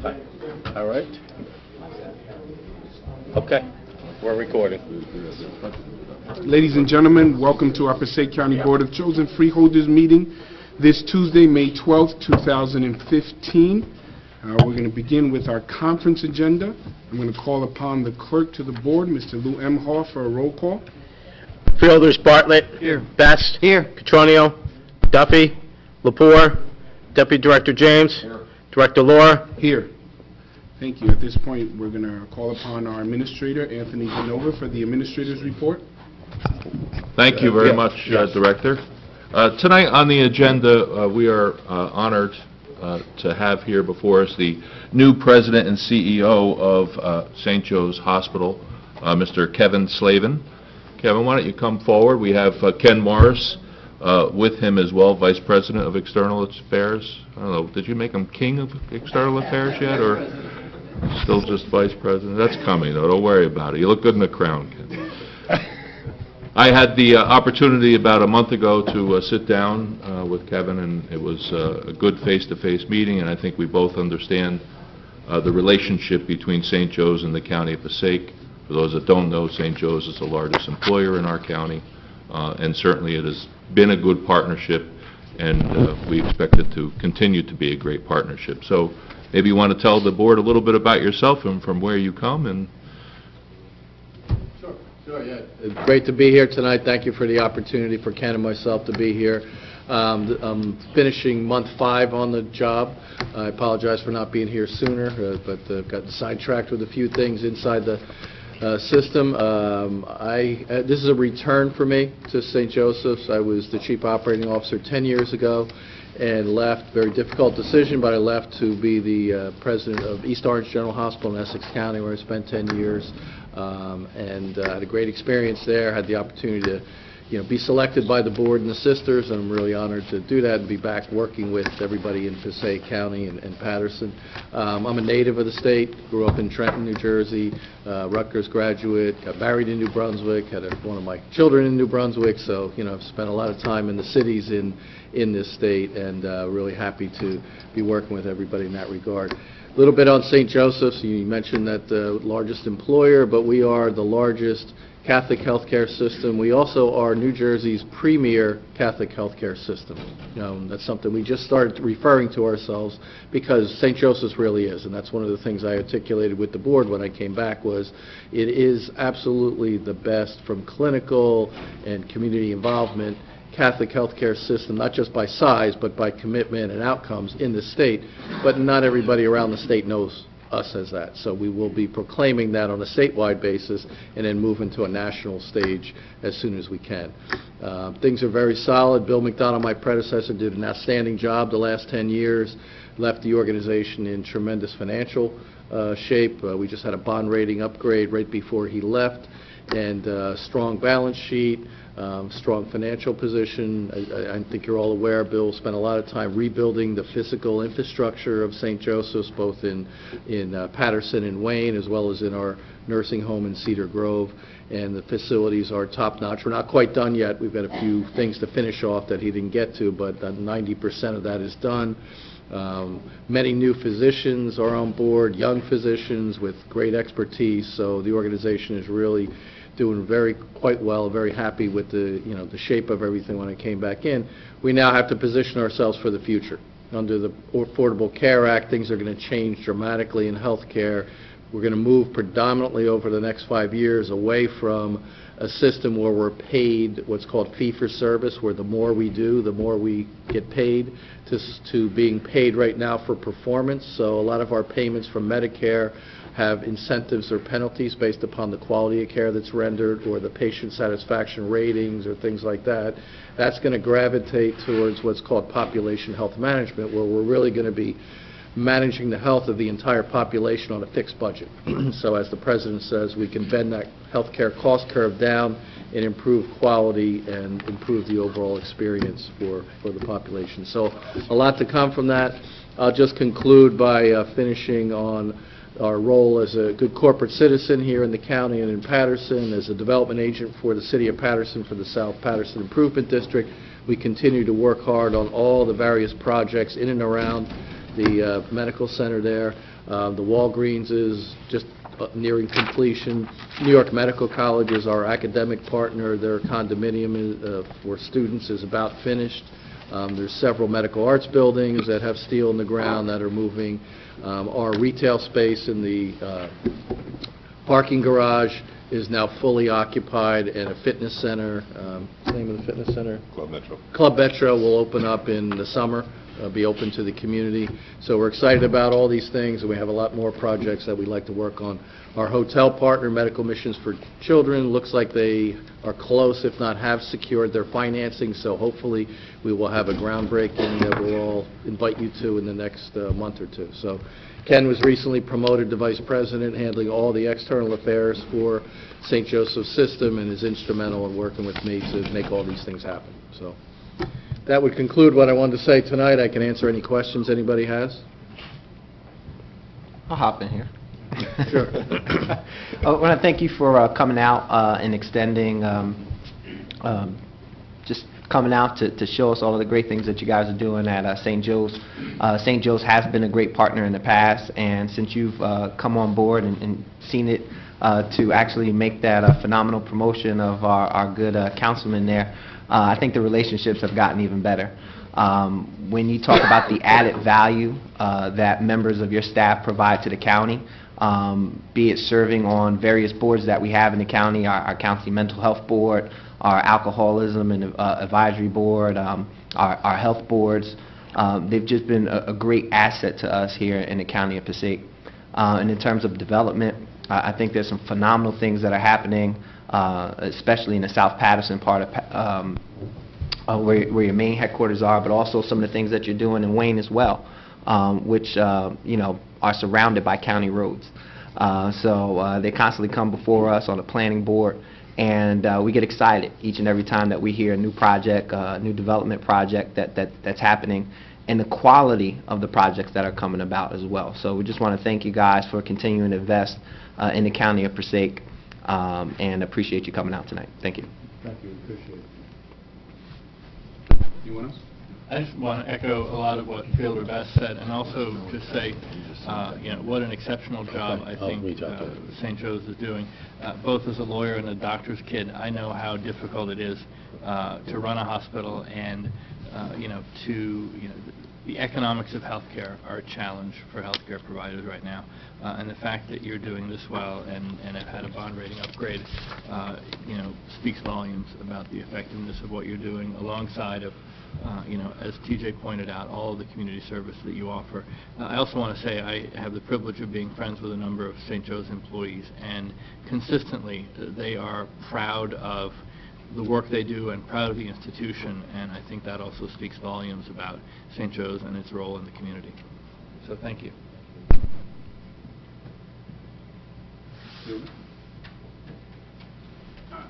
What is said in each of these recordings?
All right. Okay. We're recording. Ladies and gentlemen, welcome to our Passaic County Board of Chosen Freeholders meeting this Tuesday, May 12th, 2015. We're going to begin with our conference agenda. I'm going to call upon the clerk to the board, Mr. Lou M. Hall, for a roll call. Freeholders Bartlett. Here. Best. Here. Petronio. Duffy. Lepore. Deputy Director James. Here. Director Laura. Here. Thank you. At this point, we're going to call upon our administrator, Anthony Genova, for the administrator's report. Thank you very much, Director. Tonight on the agenda, we are honored to have here before us the new President and CEO of St. Joe's Hospital, Mr. Kevin Slavin. Kevin, why don't you come forward? We have Ken Morris with him as well, Vice President of External Affairs. I don't know, did you make him King of External Affairs yet, or still just Vice President? That's coming, though. Don't worry about it. You look good in the crown, Ken. I had the opportunity about a month ago to sit down with Kevin, and it was a good face-to-face meeting, and I think we both understand the relationship between St. Joe's and the County of Passaic. For those that don't know, St. Joe's is the largest employer in our county, and certainly it has been a good partnership, and we expect it to continue to be a great partnership. So maybe you want to tell the board a little bit about yourself and from where you come. And Sure, yeah. It's great to be here tonight. Thank you for the opportunity for Ken and myself to be here. I'm finishing month 5 on the job. I apologize for not being here sooner, but got sidetracked with a few things inside the system. This is a return for me to St. Joseph's. I was the Chief Operating Officer 10 years ago and left. Very difficult decision, but I left to be the President of East Orange General Hospital in Essex County, where I spent 10 years. And had a great experience there. Had the opportunity to, be selected by the board and the sisters, and I'm really honored to do that and be back working with everybody in Passaic County and Patterson. I'm a native of the state. Grew up in Trenton, New Jersey. Rutgers graduate. Got married in New Brunswick. Had one of my children in New Brunswick. So I've spent a lot of time in the cities in this state, and really happy to be working with everybody in that regard. A little bit on St. Joseph's. You mentioned that the largest employer, but we are the largest Catholic healthcare system. We also are New Jersey's premier Catholic healthcare system. That's something we just started referring to ourselves because St. Joseph's really is, and that's one of the things I articulated with the board when I came back was it is absolutely the best from clinical and community involvement Catholic healthcare system, not just by size, but by commitment and outcomes in the state. But not everybody around the state knows us as that. So we will be proclaiming that on a statewide basis and then move into a national stage as soon as we can. Things are very solid. Bill McDonald, my predecessor, did an outstanding job the last 10 years, left the organization in tremendous financial shape. We just had a bond rating upgrade right before he left, and strong balance sheet. Strong financial position. I think you're all aware Bill spent a lot of time rebuilding the physical infrastructure of St. Joseph's, both in Patterson and Wayne, as well as in our nursing home in Cedar Grove. And the facilities are top-notch. We're not quite done yet. We've got a few things to finish off that he didn't get to, but 90% of that is done. Many new physicians are on board, young physicians with great expertise, so the organization is really doing quite well. Very happy with the shape of everything when I came back in. We now have to position ourselves for the future. Under the Affordable Care Act, things are going to change dramatically in health care. We're going to move predominantly over the next 5 years away from a system where we're paid what's called fee-for-service, where the more we do, the more we get paid, to being paid right now for performance. So a lot of our payments from Medicare have incentives or penalties based upon the quality of care that's rendered or the patient satisfaction ratings or things like that. That's going to gravitate towards what's called population health management, where we're really going to be managing the health of the entire population on a fixed budget. So as the President says, we can bend that healthcare cost curve down and improve quality and improve the overall experience for the population. So a lot to come from that. I'll just conclude by finishing on our role as a good corporate citizen here in the county and in Patterson, as a development agent for the City of Patterson for the South Patterson Improvement District. We continue to work hard on all the various projects in and around the medical center there. The Walgreens is just nearing completion. New York Medical College is our academic partner. Their condominium for students is about finished. There's several medical arts buildings that have steel in the ground that are moving. Our retail space in the parking garage is now fully occupied, and a fitness center, what's the name of the fitness center? Club Metro. Club Metro will open up in the summer, be open to the community. So we're excited about all these things, and we have a lot more projects that we'd like to work on. Our hotel partner, Medical Missions for Children, looks like they are close, if not have secured their financing, so hopefully we will have a groundbreaking that we'll all invite you to in the next month or two. So Ken was recently promoted to Vice President, handling all the external affairs for St. Joseph's System, and is instrumental in working with me to make all these things happen. So that would conclude what I wanted to say tonight. I can answer any questions anybody has. I'll hop in here. Sure. I want to thank you for coming out and extending, just coming out to show us all of the great things that you guys are doing at St. Joe's. St. Joe's has been a great partner in the past, and since you've come on board and seen it to actually make that a phenomenal promotion of our good councilman there, I think the relationships have gotten even better. When you talk about the added value that members of your staff provide to the county, be it serving on various boards that we have in the county, our county mental health board, our alcoholism and advisory board, our health boards, they've just been a great asset to us here in the county of Passaic. And in terms of development, I think there's some phenomenal things that are happening, especially in the South Patterson part of where your main headquarters are, but also some of the things that you're doing in Wayne as well, which you know, are surrounded by county roads. So they constantly come before us on the planning board, and we get excited each and every time that we hear a new project, new development project that's happening, and the quality of the projects that are coming about as well. So we just want to thank you guys for continuing to invest in the county of Passaic, and appreciate you coming out tonight. Thank you. Thank you. Appreciate it. Anyone else? I just want to echo a lot of what Fielder Best said, and also just say, you know, what an exceptional job I think St. Joe's is doing. Both as a lawyer and a doctor's kid, I know how difficult it is to run a hospital, and you know, the economics of healthcare are a challenge for healthcare providers right now, and the fact that you're doing this well and have had a bond rating upgrade, you know, speaks volumes about the effectiveness of what you're doing, alongside of, you know, as TJ pointed out, all of the community service that you offer. I also want to say I have the privilege of being friends with a number of St. Joe's employees, and consistently they are proud of the work they do and proud of the institution, and I think that also speaks volumes about St. Joe's and its role in the community. So thank you.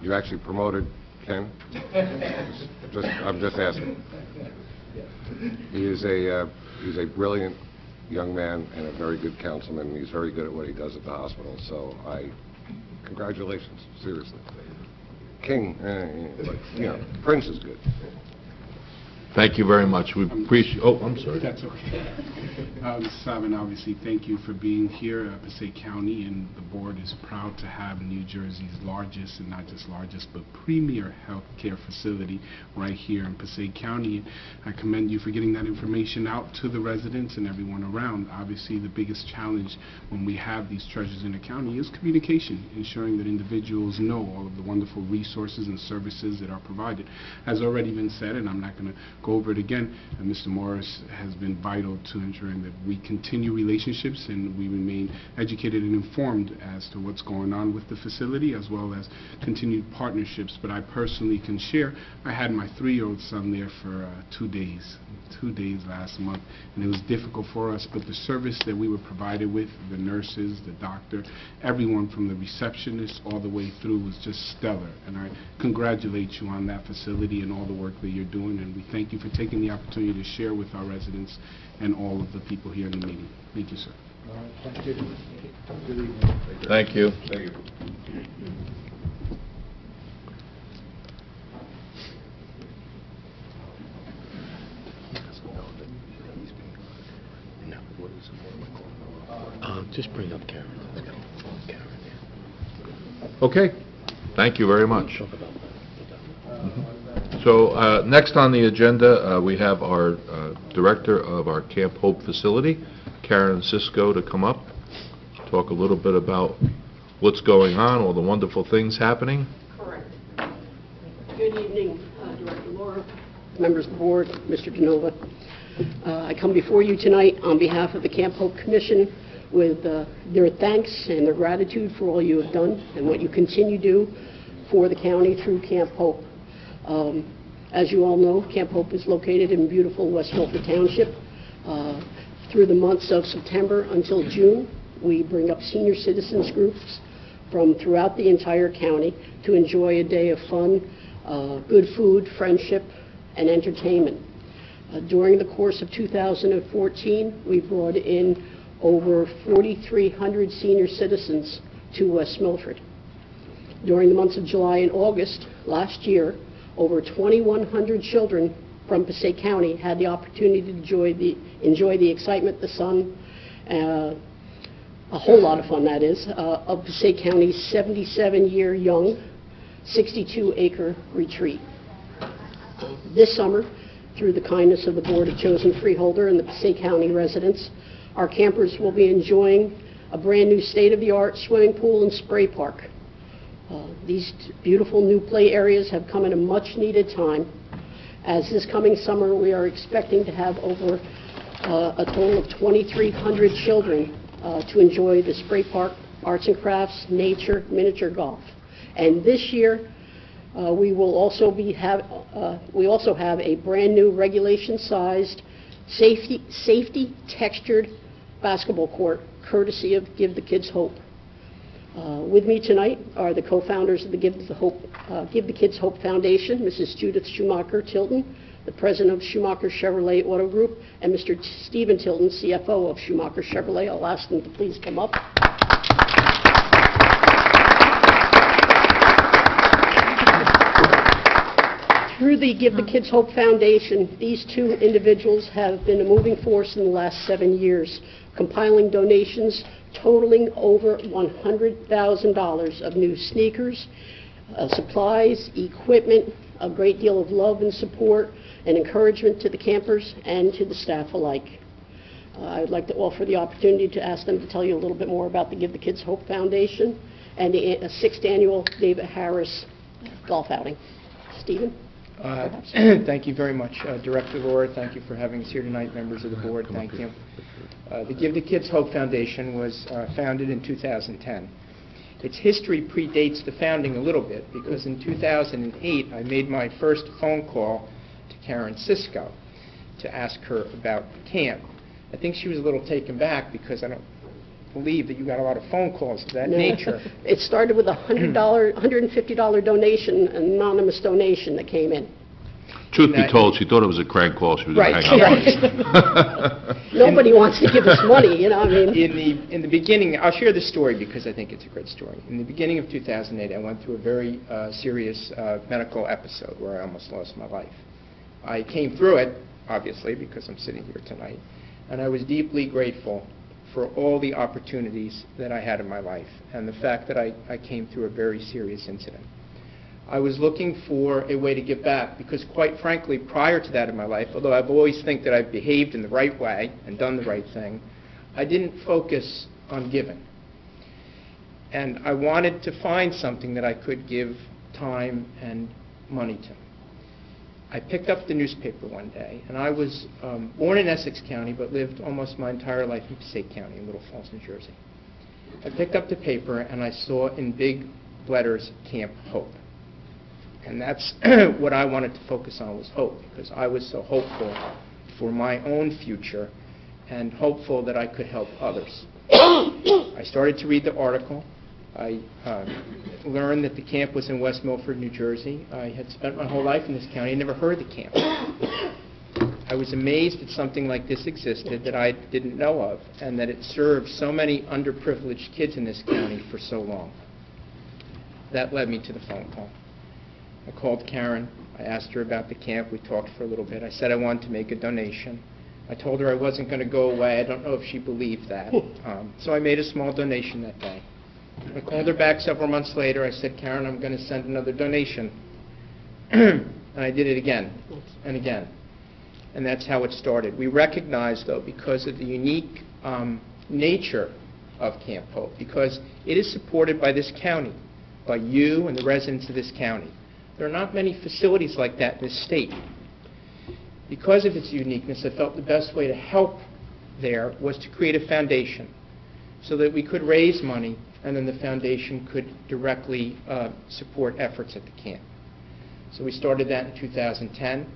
You actually promoted Ken? I'm just asking. He's a brilliant young man and a very good councilman. He's very good at what he does at the hospital. So congratulations, seriously. King, but, you know, Prince is good. Thank you very much. We appreciate. Oh, I'm sorry. That's okay. Mr. Simon, obviously, thank you for being here. Passaic County and the board is proud to have New Jersey's largest, and not just largest, but premier healthcare facility right here in Passaic County. I commend you for getting that information out to the residents and everyone around. Obviously, the biggest challenge when we have these treasures in the county is communication, ensuring that individuals know all of the wonderful resources and services that are provided. Has already been said, and I'm not going to go over it again, Mr. Morris has been vital to ensuring that we continue relationships and we remain educated and informed as to what's going on with the facility, as well as continued partnerships. But I personally can share, I had my 3-year-old son there for 2 days last month, and it was difficult for us, but the service that we were provided with, the nurses, the doctor, everyone from the receptionist all the way through, was just stellar. And I congratulate you on that facility and all the work that you're doing, and we thank you for taking the opportunity to share with our residents and all of the people here in the meeting. Thank you, sir. All right, thank you. Good evening. Thank you. Thank you. No. Just bring up Karen. Let's go. Karen. Okay, thank you very much. So next on the agenda, we have our director of our Camp Hope facility, Karen Cisco, to come up, talk a little bit about what's going on, all the wonderful things happening. Correct. Good evening, Director Laura, members of the board, Mr. Canova. I come before you tonight on behalf of the Camp Hope Commission with their thanks and their gratitude for all you have done and what you continue to do for the county through Camp Hope. As you all know, Camp Hope is located in beautiful West Milford Township. Through the months of September until June, we bring up senior citizens groups from throughout the entire county to enjoy a day of fun, good food, friendship, and entertainment. During the course of 2014, we brought in over 4,300 senior citizens to West Milford. During the months of July and August last year, over 2,100 children from Passaic County had the opportunity to enjoy the excitement, the sun, a whole lot of fun, that is, of Passaic County's 77-year young, 62-acre retreat. This summer, through the kindness of the Board of Chosen Freeholder and the Passaic County residents, our campers will be enjoying a brand new state-of-the-art swimming pool and spray park. These beautiful new play areas have come at a much-needed time, as this coming summer we are expecting to have over a total of 2,300 children to enjoy the spray park, arts and crafts, nature, miniature golf. And this year we also have a brand new regulation-sized, safety-textured basketball court, courtesy of Give the Kids Hope. With me tonight are the co-founders of the Give the Kids Hope Foundation, Mrs. Judith Schumacher Tilton, the president of Schumacher Chevrolet Auto Group, and Mr. Stephen Tilton, CFO of Schumacher Chevrolet. I'll ask them to please come up. Through the Give the Kids Hope Foundation, these two individuals have been a moving force in the last 7 years, compiling donations totaling over $100,000 of new sneakers, supplies, equipment, a great deal of love and support and encouragement to the campers and to the staff alike. I would like to offer the opportunity to ask them to tell you a little bit more about the Give the Kids Hope Foundation and the 6th annual David Harris golf outing. Stephen? Thank you very much, Director Laura. Thank you for having us here tonight, members of the board. Thank you. The Give the Kids Hope Foundation was founded in 2010. Its history predates the founding a little bit because in 2008 I made my first phone call to Karen Cisco to ask her about the camp. I think she was a little taken back because I don't believe that you got a lot of phone calls of that nature. It started with a $150 donation, an anonymous donation that came in. Truth be told, she thought it was a crank call. She was going to hang up. Nobody wants to give us money, you know. I mean, in the beginning, I'll share this story because I think it's a great story. In the beginning of 2008, I went through a very serious medical episode where I almost lost my life. I came through it, obviously, because I'm sitting here tonight, and I was deeply grateful for all the opportunities that I had in my life and the fact that I came through a very serious incident. I was looking for a way to give back because, quite frankly, prior to that in my life, although I've always think that I've behaved in the right way and done the right thing, I didn't focus on giving. And I wanted to find something that I could give time and money to. I picked up the newspaper one day, and I was born in Essex County but lived almost my entire life in Passaic County in Little Falls, New Jersey. I picked up the paper and I saw in big letters, Camp Hope. And that's what I wanted to focus on, was hope, because I was so hopeful for my own future and hopeful that I could help others. I started to read the article. I learned that the camp was in West Milford, New Jersey. I had spent my whole life in this county and never heard of the camp. I was amazed that something like this existed that I didn't know of, and that it served so many underprivileged kids in this county for so long. That led me to the phone call. I called Karen. I asked her about the camp. We talked for a little bit. I said I wanted to make a donation. I told her I wasn't going to go away. I don't know if she believed that. So I made a small donation that day. I called her back several months later. I said, Karen, I'm going to send another donation. And I did it again and again. And that's how it started. We recognized, though, because of the unique nature of Camp Hope, because it is supported by this county, by you and the residents of this county. There are not many facilities like that in this state. Because of its uniqueness, I felt the best way to help there was to create a foundation so that we could raise money and then the foundation could directly support efforts at the camp. So we started that in 2010.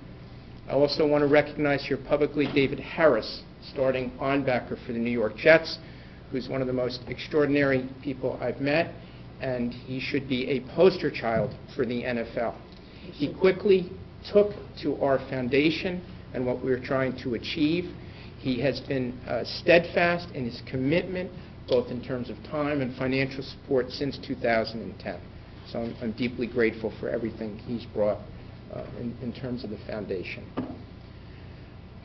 I also want to recognize here publicly David Harris, starting linebacker for the New York Jets, who's one of the most extraordinary people I've met, and he should be a poster child for the NFL. He quickly took to our foundation and what we were trying to achieve. He has been steadfast in his commitment, both in terms of time and financial support, since 2010. So I'm deeply grateful for everything he's brought in terms of the foundation.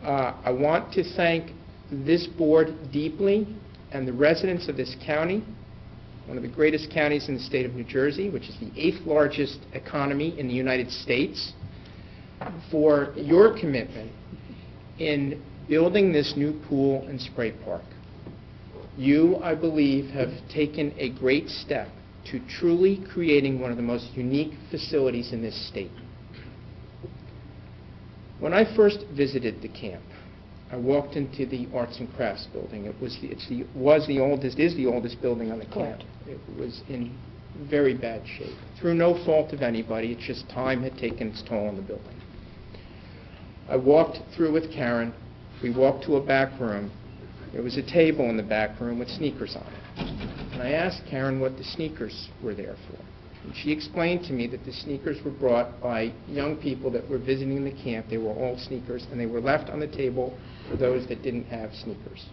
I want to thank this board deeply and the residents of this county, one of the greatest counties in the state of New Jersey, which is the 8th largest economy in the United States, for your commitment in building this new pool and spray park. You, I believe, have taken a great step to truly creating one of the most unique facilities in this state. When I first visited the camp, I walked into the Arts and Crafts building. It is the oldest building on the camp. It was in very bad shape. Through no fault of anybody, it's just time had taken its toll on the building. I walked through with Karen. We walked to a back room. There was a table in the back room with sneakers on it. And I asked Karen what the sneakers were there for. And she explained to me that the sneakers were brought by young people that were visiting the camp. They were old sneakers, and they were left on the table for those that didn't have sneakers.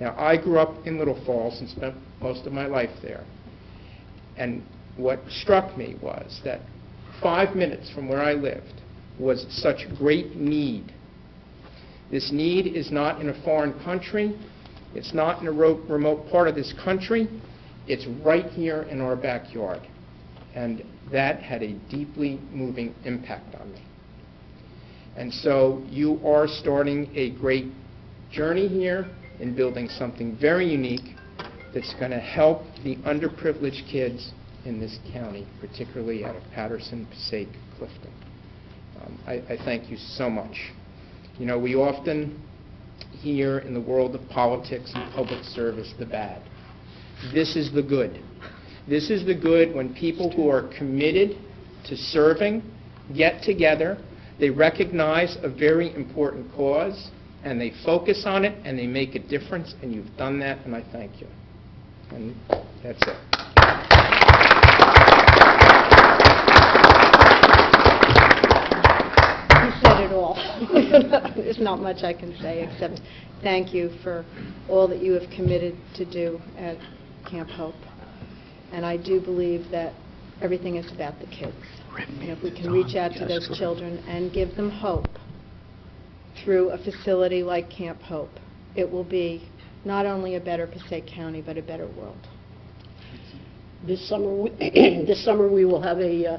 Now, I grew up in Little Falls and spent most of my life there. And what struck me was that 5 minutes from where I lived was such great need. This need is not in a foreign country. It's not in a remote part of this country. It's right here in our backyard. And that had a deeply moving impact on me. And so you are starting a great journey here in building something very unique that's going to help the underprivileged kids in this county, particularly out of Patterson, Passaic, Clifton. I thank you so much. You know, we often hear in the world of politics and public service the bad. This is the good. This is the good when people who are committed to serving get together, they recognize a very important cause, and they focus on it, and they make a difference, and you've done that, and I thank you. And that's it. You said it all. There's not much I can say except thank you for all that you have committed to do at Camp Hope. And I do believe that everything is about the kids. And if we can reach out to those children and give them hope through a facility like Camp Hope, it will be not only a better Passaic County, but a better world. This summer we will have a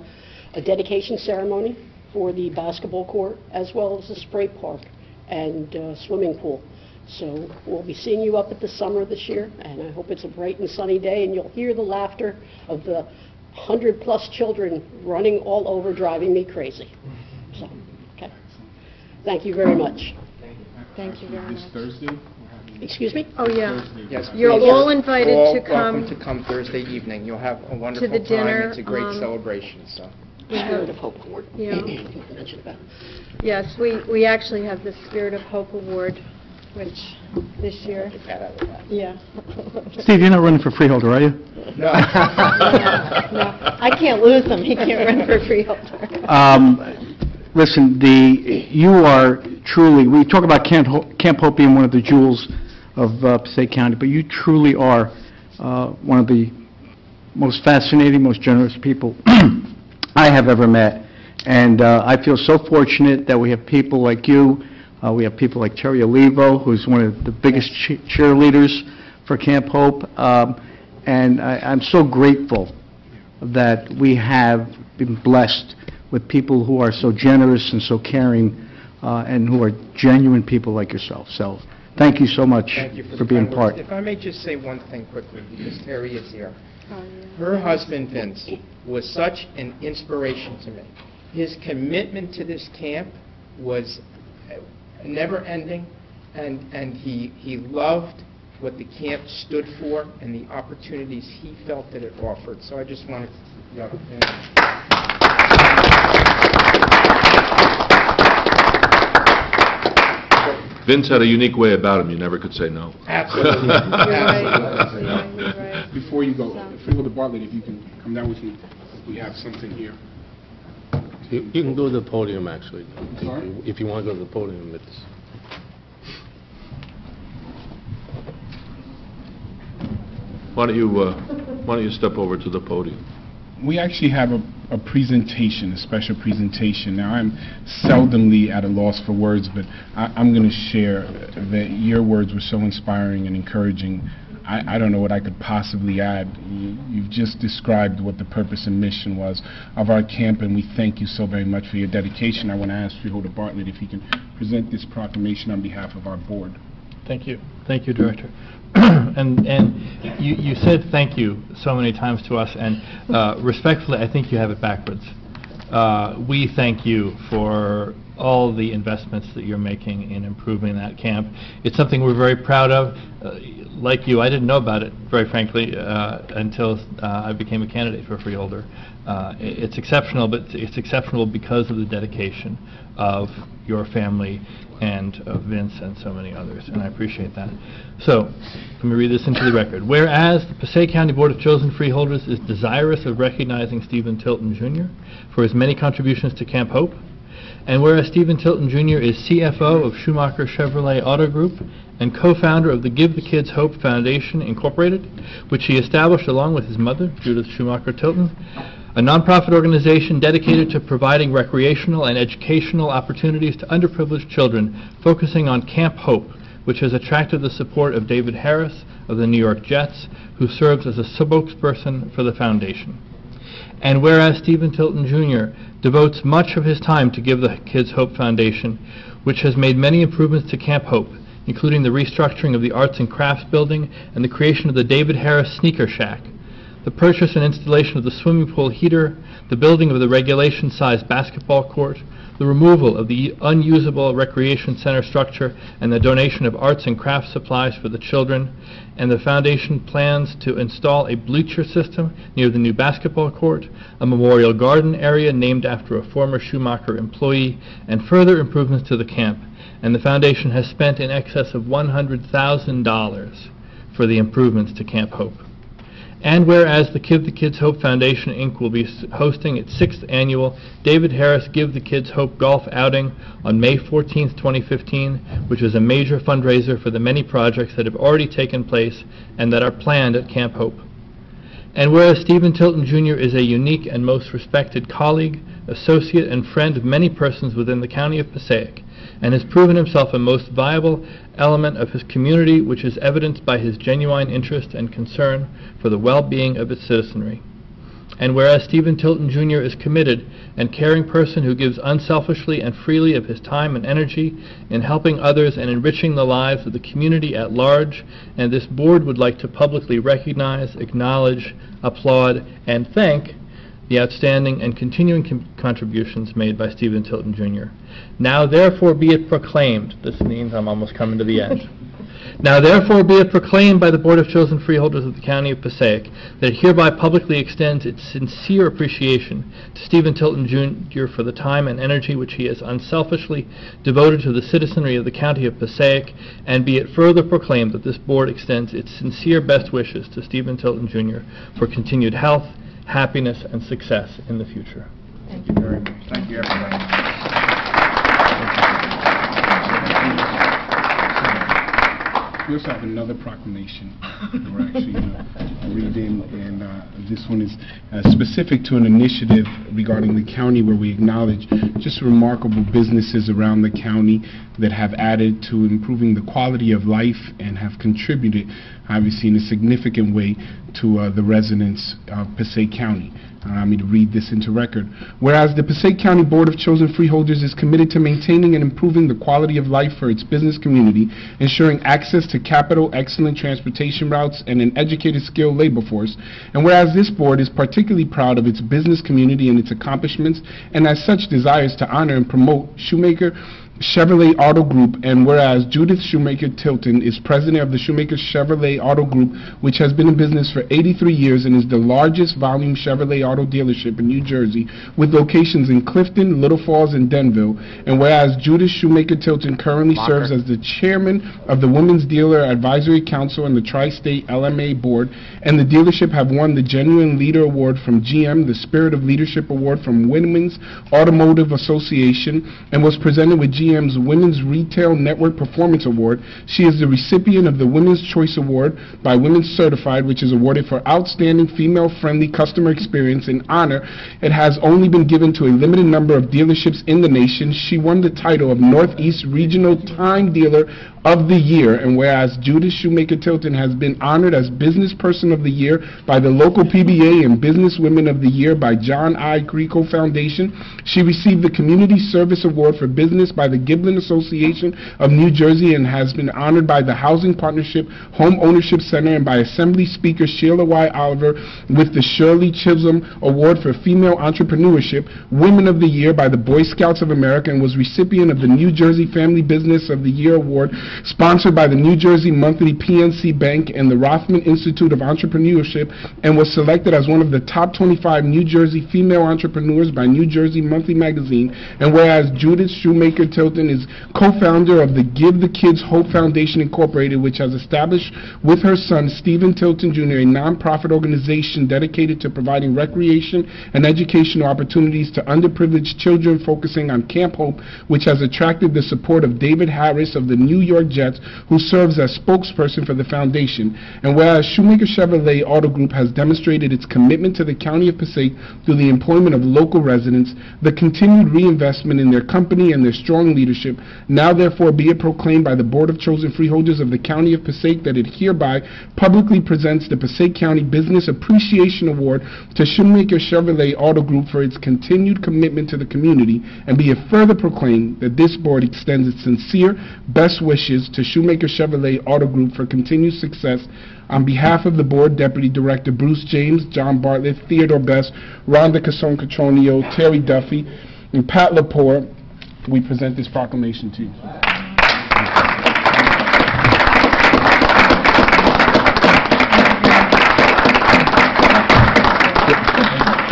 dedication ceremony for the basketball court, as well as the spray park and swimming pool. So we'll be seeing you up at the summer this year, and I hope it's a bright and sunny day, and you'll hear the laughter of the 100+ children running all over, driving me crazy. So, okay. Thank you very much. Thank you very This much. Thursday? Excuse me? Oh, yeah. Yes, You're please. all invited You're all to come welcome to come Thursday evening. You'll have a wonderful the dinner, time. It's a great celebration. So. Spirit of Hope Award. Yeah. You mentioned about. Yes, we actually have the Spirit of Hope Award, which this year, Get that out of the way. yeah. Steve, you're not running for freeholder, are you? No. No, I can't lose him. He can't run for freeholder. Listen, you are truly, we talk about Camp Hope being one of the jewels of Passaic County, but you truly are one of the most fascinating, most generous people I have ever met. And I feel so fortunate that we have people like you We have people like Terry Olivo, who's one of the biggest cheerleaders for Camp Hope. And I'm so grateful that we have been blessed with people who are so generous and so caring, and who are genuine people like yourself. So thank you so much Thank you for being kind part. words. If I may just say one thing quickly, because Terry is here. Her husband, Vince, was such an inspiration to me. His commitment to this camp was never-ending, and he loved what the camp stood for and the opportunities he felt that it offered. So I just wanted the opportunity. Vince had a unique way about him. You never could say no. Absolutely. You're right. Before you go, Freeholder Bartlett, if you can come down with me, we have something here. You can go to the podium, actually. Sorry? If you want to go to the podium, it's... Why don't you step over to the podium? We actually have a presentation, a special presentation. Now, I'm seldomly at a loss for words, but I'm going to share that your words were so inspiring and encouraging. I don't know what I could possibly add. You've just described what the purpose and mission was of our camp, and we thank you so very much for your dedication. I want to ask Freeholder Bartlett if he can present this proclamation on behalf of our board. Thank you. Thank you, Director. And you said thank you so many times to us, and respectfully, I think you have it backwards. We thank you for all the investments that you're making in improving that camp. It's something we're very proud of. Like you, I didn't know about it, very frankly, until I became a candidate for freeholder. It's exceptional, but it's exceptional because of the dedication of your family and of Vince and so many others, and I appreciate that. So, let me read this into the record. Whereas the Passaic County Board of Chosen Freeholders is desirous of recognizing Stephen Tilton Jr. for his many contributions to Camp Hope, and whereas Stephen Tilton Jr. is CFO of Schumacher Chevrolet Auto Group and co-founder of the Give the Kids Hope Foundation, Incorporated, which he established along with his mother, Judith Schumacher Tilton, a nonprofit organization dedicated to providing recreational and educational opportunities to underprivileged children, focusing on Camp Hope, which has attracted the support of David Harris of the New York Jets, who serves as a spokesperson for the foundation. And whereas Stephen Tilton Jr. devotes much of his time to Give the Kids Hope Foundation, which has made many improvements to Camp Hope, including the restructuring of the Arts and Crafts Building and the creation of the David Harris Sneaker Shack, the purchase and installation of the swimming pool heater, the building of the regulation-sized basketball court, the removal of the unusable recreation center structure, and the donation of arts and crafts supplies for the children, and the foundation plans to install a bleacher system near the new basketball court, a memorial garden area named after a former Schumacher employee, and further improvements to the camp. And the foundation has spent in excess of $100,000 for the improvements to Camp Hope. And whereas the Give the Kids Hope Foundation, Inc. will be hosting its 6th annual David Harris Give the Kids Hope Golf Outing on May 14th, 2015, which is a major fundraiser for the many projects that have already taken place and that are planned at Camp Hope. And whereas Stephen Tilton Jr. is a unique and most respected colleague, associate, and friend of many persons within the County of Passaic, and has proven himself a most viable element of his community, which is evidenced by his genuine interest and concern for the well-being of its citizenry. And whereas Stephen Tilton Jr. is committed and caring person who gives unselfishly and freely of his time and energy in helping others and enriching the lives of the community at large, and this board would like to publicly recognize, acknowledge, applaud, and thank the outstanding and continuing contributions made by Stephen Tilton Jr. Now therefore be it proclaimed, this means I'm almost coming to the end. Now therefore be it proclaimed by the Board of Chosen Freeholders of the County of Passaic that it hereby publicly extends its sincere appreciation to Stephen Tilton Jr. for the time and energy which he has unselfishly devoted to the citizenry of the County of Passaic, and be it further proclaimed that this board extends its sincere best wishes to Stephen Tilton Jr. for continued health, happiness, and success in the future. Thank you very much. Thank you, everybody. We also have another proclamation that we're actually going to read in, and this one is specific to an initiative regarding the county where we acknowledge just remarkable businesses around the county that have added to improving the quality of life and have contributed, obviously, in a significant way to the residents of Passaic County. Allow me to read this into record. Whereas the Passaic County Board of Chosen Freeholders is committed to maintaining and improving the quality of life for its business community, ensuring access to capital, excellent transportation routes, and an educated, skilled labor force. And whereas this board is particularly proud of its business community and its accomplishments, and as such desires to honor and promote Shoemaker Chevrolet Auto Group, and whereas Judith Shoemaker Tilton is president of the Shoemaker Chevrolet Auto Group, which has been in business for 83 years and is the largest volume Chevrolet auto dealership in New Jersey, with locations in Clifton, Little Falls, and Denville, and whereas Judith Shoemaker Tilton currently serves as the chairman of the Women's Dealer Advisory Council and the Tri-State LMA Board, and the dealership have won the Genuine Leader Award from GM, the Spirit of Leadership Award from Women's Automotive Association, and was presented with GM's Women's Retail Network Performance Award. She is the recipient of the Women's Choice Award by Women's Certified, which is awarded for outstanding female-friendly customer experience. In honor, it has only been given to a limited number of dealerships in the nation. She won the title of Northeast Regional Time Dealer of the Year, and whereas Judith Shoemaker Tilton has been honored as Business Person of the Year by the local PBA and Business Women of the Year by John I. Creco Foundation, she received the Community Service Award for Business by the Giblin Association of New Jersey and has been honored by the Housing Partnership Home Ownership Center and by Assembly Speaker Sheila Y. Oliver with the Shirley Chisholm Award for Female Entrepreneurship, Women of the Year by the Boy Scouts of America, and was recipient of the New Jersey Family Business of the Year Award sponsored by the New Jersey Monthly PNC Bank and the Rothman Institute of Entrepreneurship, and was selected as one of the top 25 New Jersey female entrepreneurs by New Jersey Monthly Magazine. And whereas Judith Shoemaker Tilton is co-founder of the Give the Kids Hope Foundation Incorporated, which has established with her son Stephen Tilton Jr. a nonprofit organization dedicated to providing recreation and educational opportunities to underprivileged children, focusing on Camp Hope, which has attracted the support of David Harris of the New York Jets, who serves as spokesperson for the foundation. And whereas Shoemaker Chevrolet Auto Group has demonstrated its commitment to the County of Passaic through the employment of local residents, the continued reinvestment in their company and their strong leadership, now therefore be it proclaimed by the Board of Chosen Freeholders of the County of Passaic that it hereby publicly presents the Passaic County Business Appreciation Award to Shoemaker Chevrolet Auto Group for its continued commitment to the community, and be it further proclaimed that this board extends its sincere best wishes to Shoemaker Chevrolet Auto Group for continued success. On behalf of the Board, Deputy Director Bruce James, John Bartlett, Theodore Best, Rhonda Casson-Catronio, Terry Duffy, and Pat Lepore, we present this proclamation to you.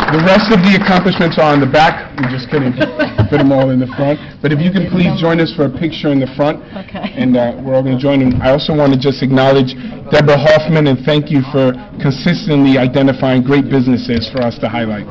The rest of the accomplishments are on the back. We just couldn't fit them all in the front. But if you can please join us for a picture in the front. Okay. And we're all going to join in. I also want to just acknowledge Deborah Hoffman and thank you for consistently identifying great businesses for us to highlight.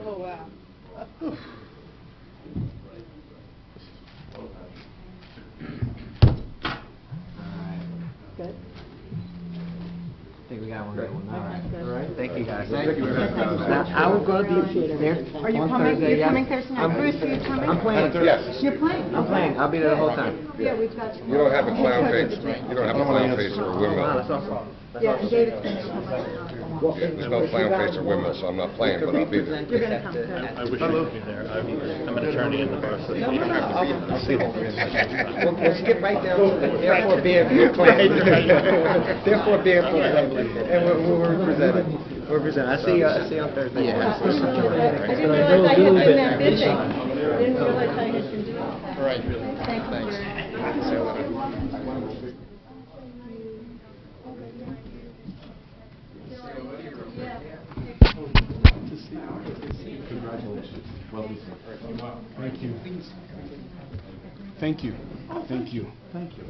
Oh, wow. Good. think we got one good one. All right. Thank you, guys. Thank you very much. I will go to there Are you on coming? Thursday. You're coming Thursday night. Bruce, are you coming? I'm playing. Yes. You're playing? I'm playing. I'll be there the whole time. Yeah, we've got you. You don't have a clown face. You don't have a clown face or a Wow, windmill. that's awesome. Yeah, and David's going to come. Yeah, there's no clown face or windmill, so I'm not playing, but I'll be there. You're going to come, good. I wish I could be there. I'm an attorney in the bar association. We'll skip right down to the therefore be it therefore be it and we'll represent it. We're presenting. I see you on Thursday. I didn't realize I had been that busy. I didn't realize I had been doing that. All right. Thank you very much. Thank you. Thank you. Thank you. Thank you.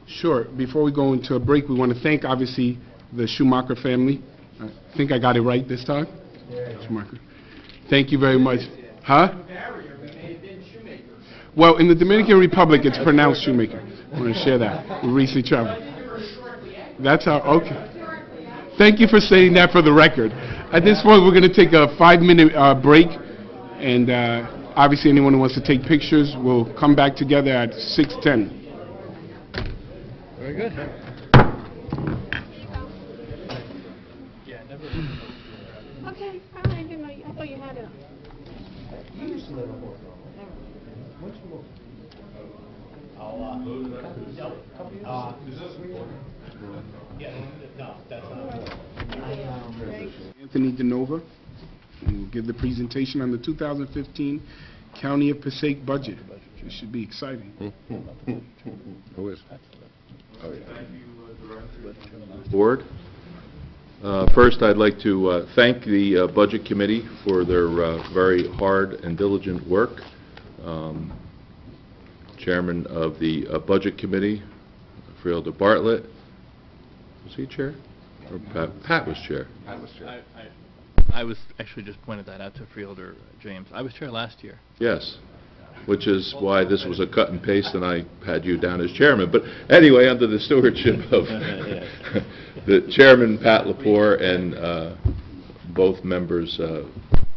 Sure. Before we go into a break, we want to thank, obviously, the Schumacher family. I think I got it right this time. Schumacher. Thank you very much. Huh? Well, in the Dominican Republic, it's pronounced Shoemaker. I want to share that. We recently traveled. That's how, okay. Thank you for saying that for the record. At this point, we're going to take a 5-minute break, and obviously anyone who wants to take pictures will come back together at 6:10. Very good. Okay, I didn't know, I thought you had a... Anthony DeNova, who will give the presentation on the 2015 County of Passaic budget. It should be exciting. Who is? Oh, yeah. Board. First, I'd like to thank the Budget Committee for their very hard and diligent work. Chairman of the Budget Committee, Freelder Bartlett, was he chair? Or Pat was chair? Pat was chair. I was actually just pointed that out to Freelder James. I was chair last year. Yes, which is why this was a cut and paste, and I had you down as chairman. But anyway, under the stewardship of the chairman, Pat Lepore, and both members,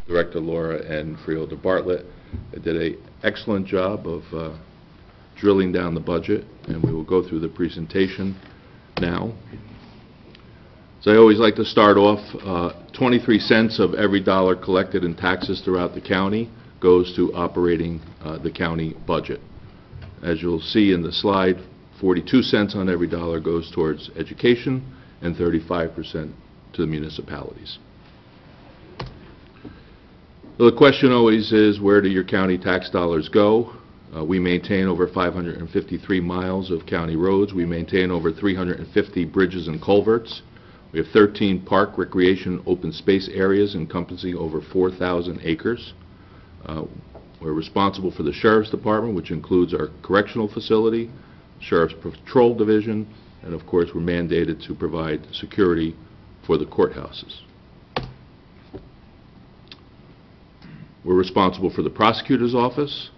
Director Laura and Freelder Bartlett, they did an excellent job of drilling down the budget, and we will go through the presentation now. So I always like to start off, 23 cents of every dollar collected in taxes throughout the county goes to operating the county budget. As you'll see in the slide, 42 cents on every dollar goes towards education and 35% to the municipalities. So the question always is, where do your county tax dollars go? We maintain over 553 miles of county roads. We maintain over 350 bridges and culverts. We have 13 park, recreation, open space areas encompassing over 4,000 acres. We're responsible for the Sheriff's Department, which includes our correctional facility, Sheriff's Patrol Division, and of course we're mandated to provide security for the courthouses. We're responsible for the Prosecutor's Office.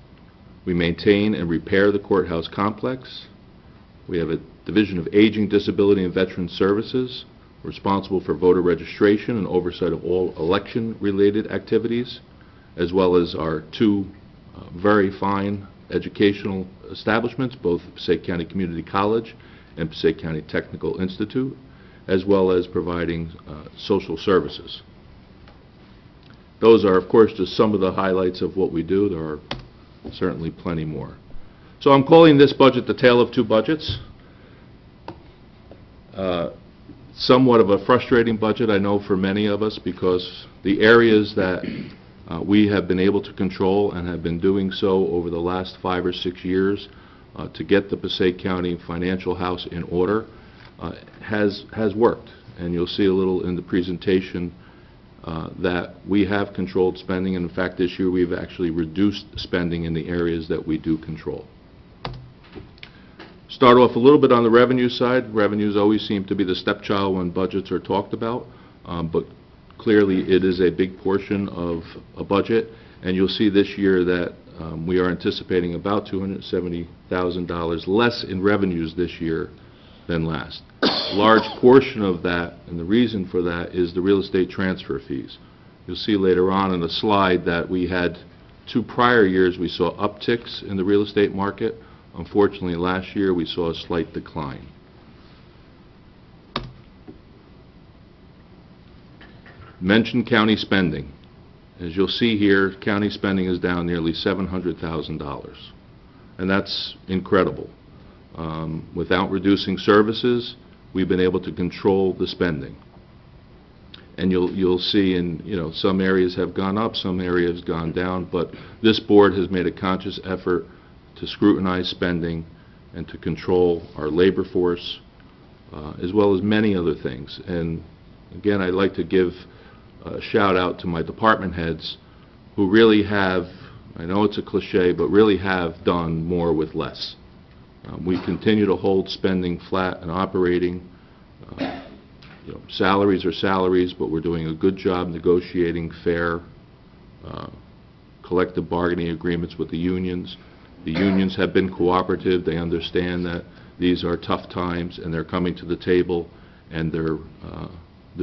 We maintain and repair the courthouse complex. We have a Division of Aging, Disability, and Veteran Services, responsible for voter registration and oversight of all election-related activities, as well as our two very fine educational establishments, both Passaic County Community College and Passaic County Technical Institute, as well as providing social services. Those are, of course, just some of the highlights of what we do. There are certainly plenty more. So I'm calling this budget the tale of two budgets. Somewhat of a frustrating budget, I know, for many of us, because the areas that we have been able to control and have been doing so over the last 5 or 6 years to get the Passaic County financial house in order has worked. And you'll see a little in the presentation that we have controlled spending, and in fact this year we've actually reduced spending in the areas that we do control. Start off a little bit on the revenue side. Revenues always seem to be the stepchild when budgets are talked about, but clearly it is a big portion of a budget, and you'll see this year that we are anticipating about $270,000 less in revenues this year than last. A large portion of that, and the reason for that, is the real estate transfer fees. You'll see later on in the slide that we had 2 prior years we saw upticks in the real estate market. Unfortunately, last year we saw a slight decline. Mentioned county spending. As you'll see here, county spending is down nearly $700,000, and that's incredible. Without reducing services, we've been able to control the spending. And you'll see in, some areas have gone up, some areas gone down, but this board has made a conscious effort to scrutinize spending and to control our labor force, as well as many other things. And again, I'd like to give a shout out to my department heads who really have, I know it's a cliche, but really have done more with less. We continue to hold spending flat and operating. Salaries are salaries, but we're doing a good job negotiating fair collective bargaining agreements with the unions. The unions have been cooperative. They understand that these are tough times, and they're coming to the table, and they're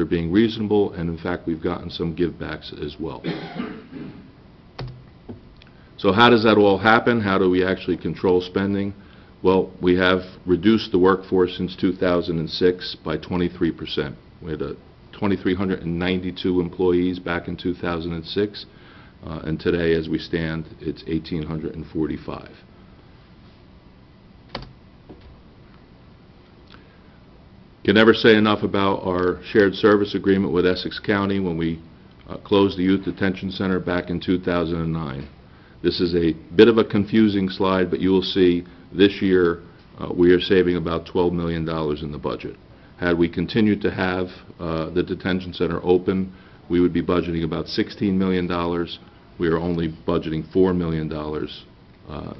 being reasonable, and in fact, we've gotten some givebacks as well. So how does that all happen? How do we actually control spending? Well, we have reduced the workforce since 2006 by 23%. We had 2,392 employees back in 2006, and today, as we stand, it's 1,845. Can never say enough about our shared service agreement with Essex County when we closed the Youth Detention Center back in 2009. This is a bit of a confusing slide, but you will see this year we are saving about $12 million in the budget. Had we continued to have the detention center open, we would be budgeting about $16 million. We are only budgeting $4 million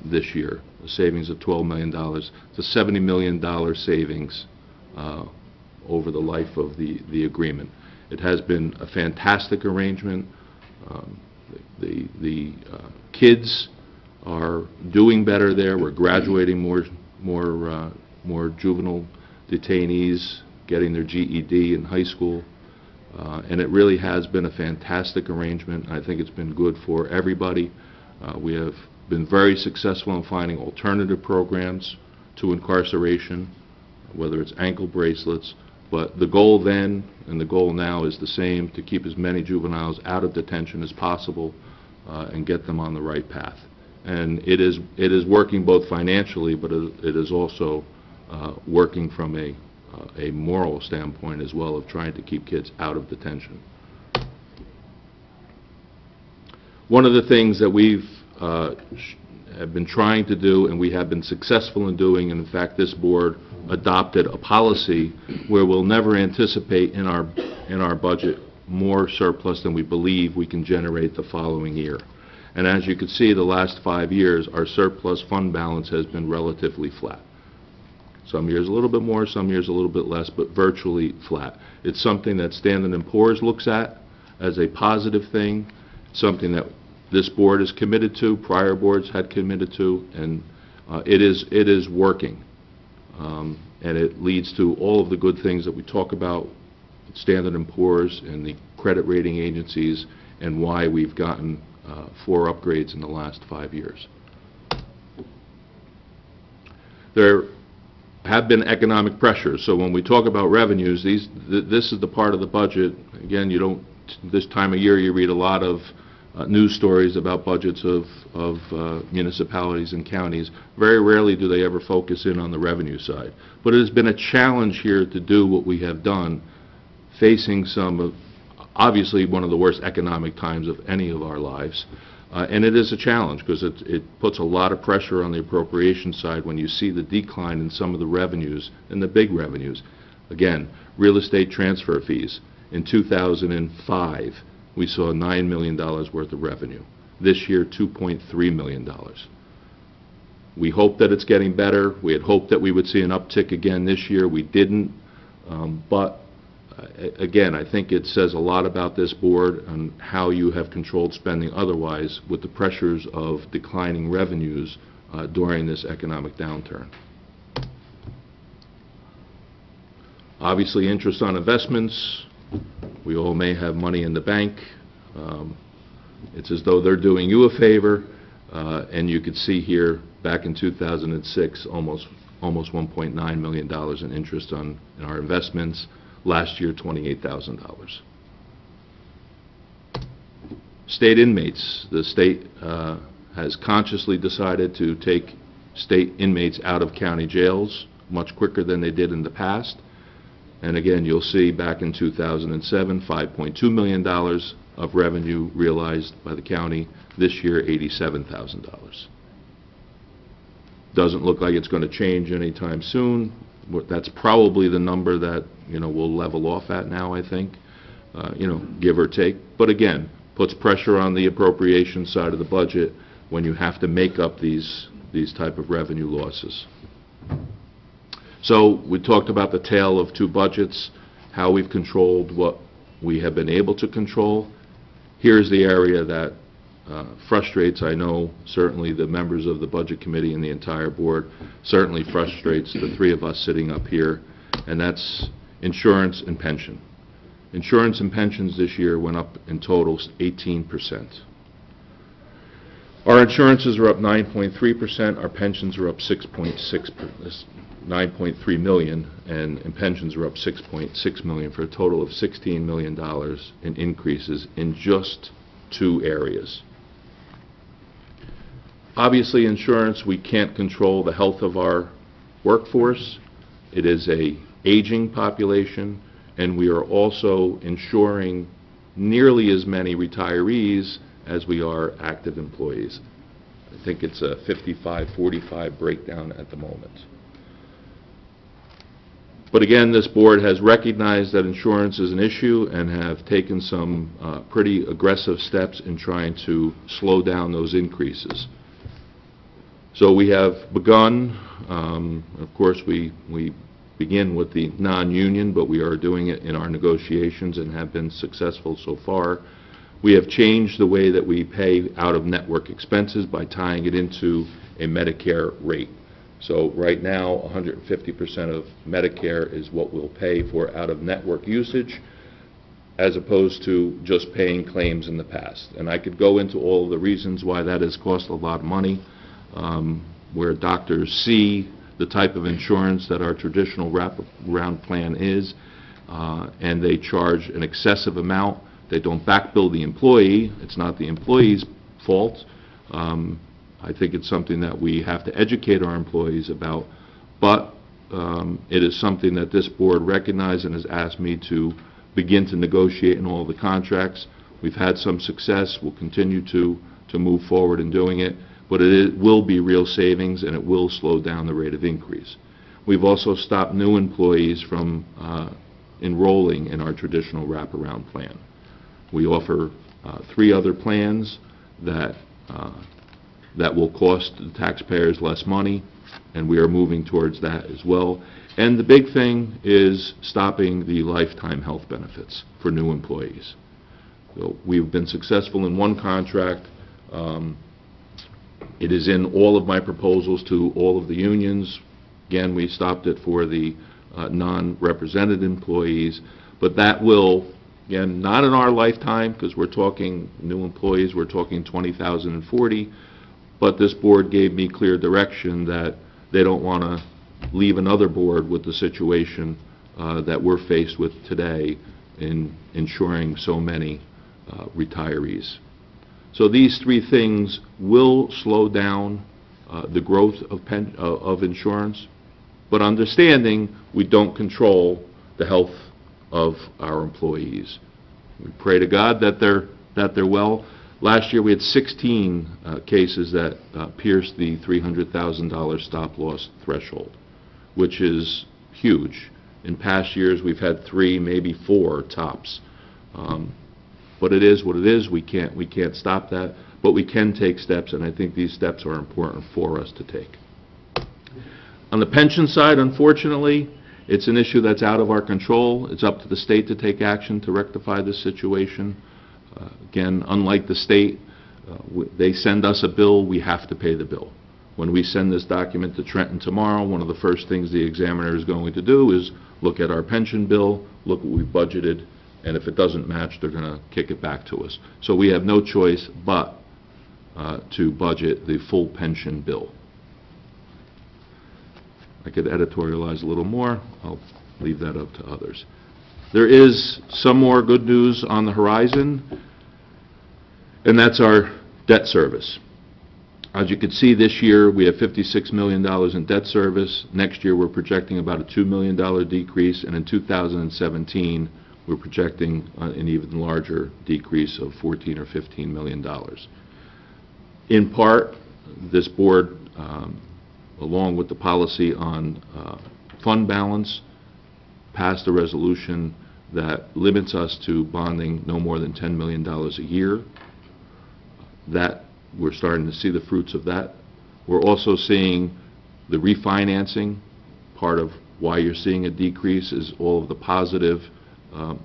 this year, a savings of $12 million. It's a $70 million savings over the life of the agreement. It has been a fantastic arrangement. The kids are doing better there. We're graduating more juvenile detainees, getting their GED in high school, and it really has been a fantastic arrangement. I think it's been good for everybody. We have been very successful in finding alternative programs to incarceration, whether it's ankle bracelets, but the goal then and the goal now is the same, to keep as many juveniles out of detention as possible and get them on the right path. And it is working both financially, but it is also working from a moral standpoint as well, of trying to keep kids out of detention. One of the things that we've have been trying to do, and we have been successful in doing, and in fact this board adopted a policy where we'll never anticipate in our budget more surplus than we believe we can generate the following year. And as you can see, the last 5 years, our surplus fund balance has been relatively flat. Some years a little bit more, some years a little bit less, but virtually flat. It's something that Standard & Poor's looks at as a positive thing, something that this board is committed to, prior boards had committed to, and it is working. And it leads to all of the good things that we talk about, Standard & Poor's and the credit rating agencies, and why we've gotten 4 upgrades in the last 5 years. There have been economic pressures, so when we talk about revenues, this is the part of the budget, again, this time of year you read a lot of news stories about budgets of municipalities and counties. Very rarely do they ever focus in on the revenue side. But it has been a challenge here to do what we have done, facing some of, obviously, one of the worst economic times of any of our lives. And it is a challenge because it puts a lot of pressure on the appropriation side when you see the decline in some of the revenues and the big revenues. Again, real estate transfer fees. In 2005, we saw $9 million worth of revenue. This year, $2.3 million. We hope that it's getting better. We had hoped that we would see an uptick again this year. We didn't, but Again, I think it says a lot about this board and how you have controlled spending otherwise with the pressures of declining revenues during this economic downturn. Obviously, interest on investments. We all may have money in the bank. It's as though they're doing you a favor, and you could see here back in 2006 almost $1.9 million in interest in our investments. Last year, $28,000. State inmates. The state has consciously decided to take state inmates out of county jails much quicker than they did in the past. And again, you'll see back in 2007, $5.2 million of revenue realized by the county. This year, $87,000. Doesn't look like it's going to change anytime soon. That's probably the number that, we'll level off at now, I think, give or take. But again, puts pressure on the appropriation side of the budget when you have to make up these type of revenue losses. So we talked about the tale of two budgets, how we've controlled what we have been able to control. Here's the area that frustrates, I know, certainly the members of the Budget Committee and the entire board, certainly frustrates the three of us sitting up here, and that's insurance and pension. Insurance and pensions this year went up in total 18%. Our insurances are up 9.3%, our pensions are up 6.6%. 9.3 million, and pensions are up 6.6 million, for a total of $16 million in increases in just two areas. Obviously, insurance, we can't control the health of our workforce. It is an aging population, and we are also insuring nearly as many retirees as we are active employees. I think it's a 55-45 breakdown at the moment. But again, this board has recognized that insurance is an issue and have taken some pretty aggressive steps in trying to slow down those increases. So we have begun, of course we begin with the non-union, but we are doing it in our negotiations and have been successful so far. We have changed the way that we pay out-of-network expenses by tying it into a Medicare rate. So right now, 150% of Medicare is what we'll pay for out-of-network usage, as opposed to just paying claims in the past. And I could go into all of the reasons why that has cost a lot of money, where doctors see the type of insurance that our traditional wraparound plan is, and they charge an excessive amount. They don't back-bill the employee. It's not the employee's fault. I think it's something that we have to educate our employees about, but it is something that this board recognized and has asked me to begin to negotiate in all the contracts. We've had some success. We'll continue to move forward in doing it, but it will be real savings and it will slow down the rate of increase. We've also stopped new employees from enrolling in our traditional wraparound plan. We offer 3 other plans that will cost the taxpayers less money, and we are moving towards that as well. And the big thing is stopping the lifetime health benefits for new employees. So we've been successful in one contract. It is in all of my proposals to all of the unions. Again, we stopped it for the non-represented employees, but that will, again, not in our lifetime, because we're talking new employees, we're talking 20,040, but this board gave me clear direction that they don't want to leave another board with the situation that we're faced with today in insuring so many retirees. So these 3 things will slow down the growth of insurance, but understanding we don't control the health of our employees. We pray to God that they're well. Last year we had 16 cases that pierced the $300,000 stop-loss threshold, which is huge. In past years we've had 3, maybe 4 tops. But it is what it is. We can't stop that, but we can take steps, and I think these steps are important for us to take. On the pension side, unfortunately, It's an issue that's out of our control. It's up to the state to take action to rectify this situation. Again, unlike the state, they send us a bill, we have to pay the bill. When we send this document to Trenton tomorrow, one of the first things the examiner is going to do is look at our pension bill, look what we've budgeted, and if it doesn't match, they're going to kick it back to us. So we have no choice but to budget the full pension bill. I could editorialize a little more. I'll leave that up to others. There is some more good news on the horizon, and that's our debt service. As you can see, this year we have $56 million in debt service. Next year we're projecting about a $2 million decrease, and in 2017 we're projecting an even larger decrease of $14 or $15 million. In part, this board, along with the policy on fund balance, passed a resolution that limits us to bonding no more than $10 million a year. That we're starting to see the fruits of that. We're also seeing the refinancing. Part of why you're seeing a decrease is all of the positive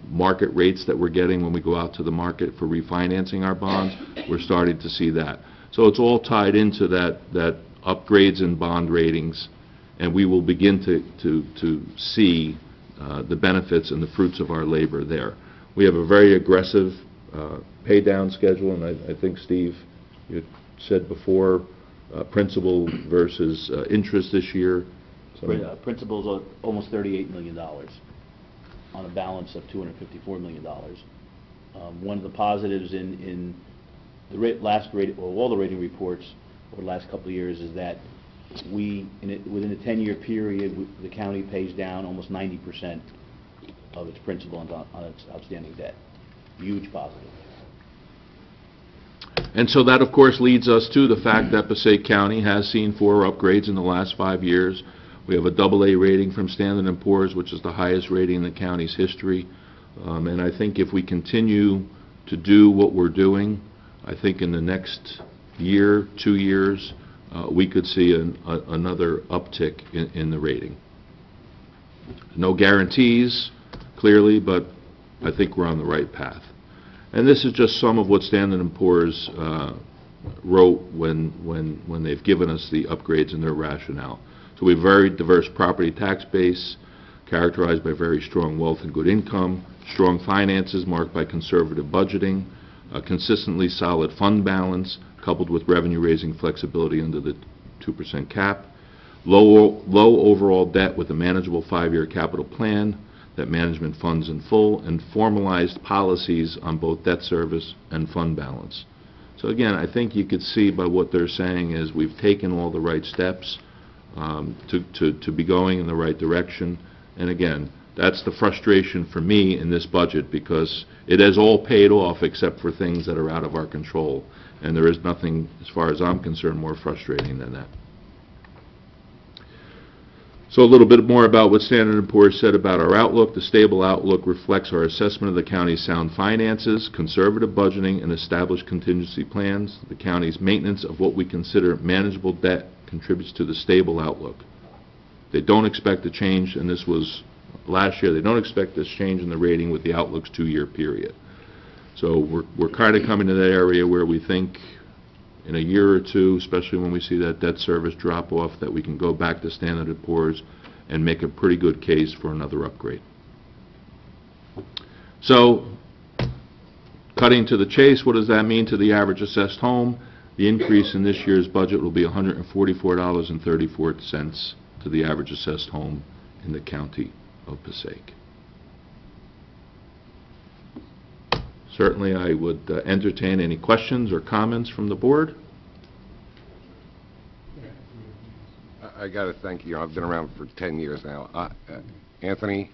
market rates that we're getting when we go out to the market for refinancing our bonds. We're starting to see that. So it's all tied into that upgrades in bond ratings, and we will begin to see the benefits and the fruits of our labor there. We have a very aggressive pay down schedule, and I think, Steve, you said before, principal versus interest this year. Principal's almost $38 million on a balance of $254 million. One of the positives in the last rating, or all the rating reports over the last couple of years, is that within a 10-year period, the county pays down almost 90% of its principal on its outstanding debt. Huge positive. And so that, of course, leads us to the fact that Passaic County has seen 4 upgrades in the last 5 years. We have a AA rating from Standard & Poor's, which is the highest rating in the county's history. And I think if we continue to do what we're doing, I think in the next year, 2 years, we could see another uptick in the rating. No guarantees, clearly, but I think we're on the right path. And this is just some of what Standard & Poor's wrote when they've given us the upgrades in their rationale. So we have a very diverse property tax base, characterized by very strong wealth and good income, strong finances marked by conservative budgeting, a consistently solid fund balance, coupled with revenue-raising flexibility under the 2% cap, low overall debt with a manageable 5-year capital plan that management funds in full, and formalized policies on both debt service and fund balance. So again, I think you could see by what they're saying is we've taken all the right steps to be going in the right direction. And again, that's the frustration for me in this budget, because it has all paid off except for things that are out of our control. And there is nothing, as far as I'm concerned, more frustrating than that. So a little bit more about what Standard & Poor's said about our outlook. The stable outlook reflects our assessment of the county's sound finances, conservative budgeting, and established contingency plans. The county's maintenance of what we consider manageable debt contributes to the stable outlook. They don't expect a change, and this was last year, they don't expect this change in the rating with the outlook's 2-year period. So we're kind of coming to that area where we think in a year or two, especially when we see that debt service drop off, that we can go back to Standard & Poor's and make a pretty good case for another upgrade. So, cutting to the chase, what does that mean to the average assessed home? The increase in this year's budget will be $144.34 to the average assessed home in the county of Passaic. Certainly, I would entertain any questions or comments from the board. I got to thank you. I've been around for 10 years now. Anthony,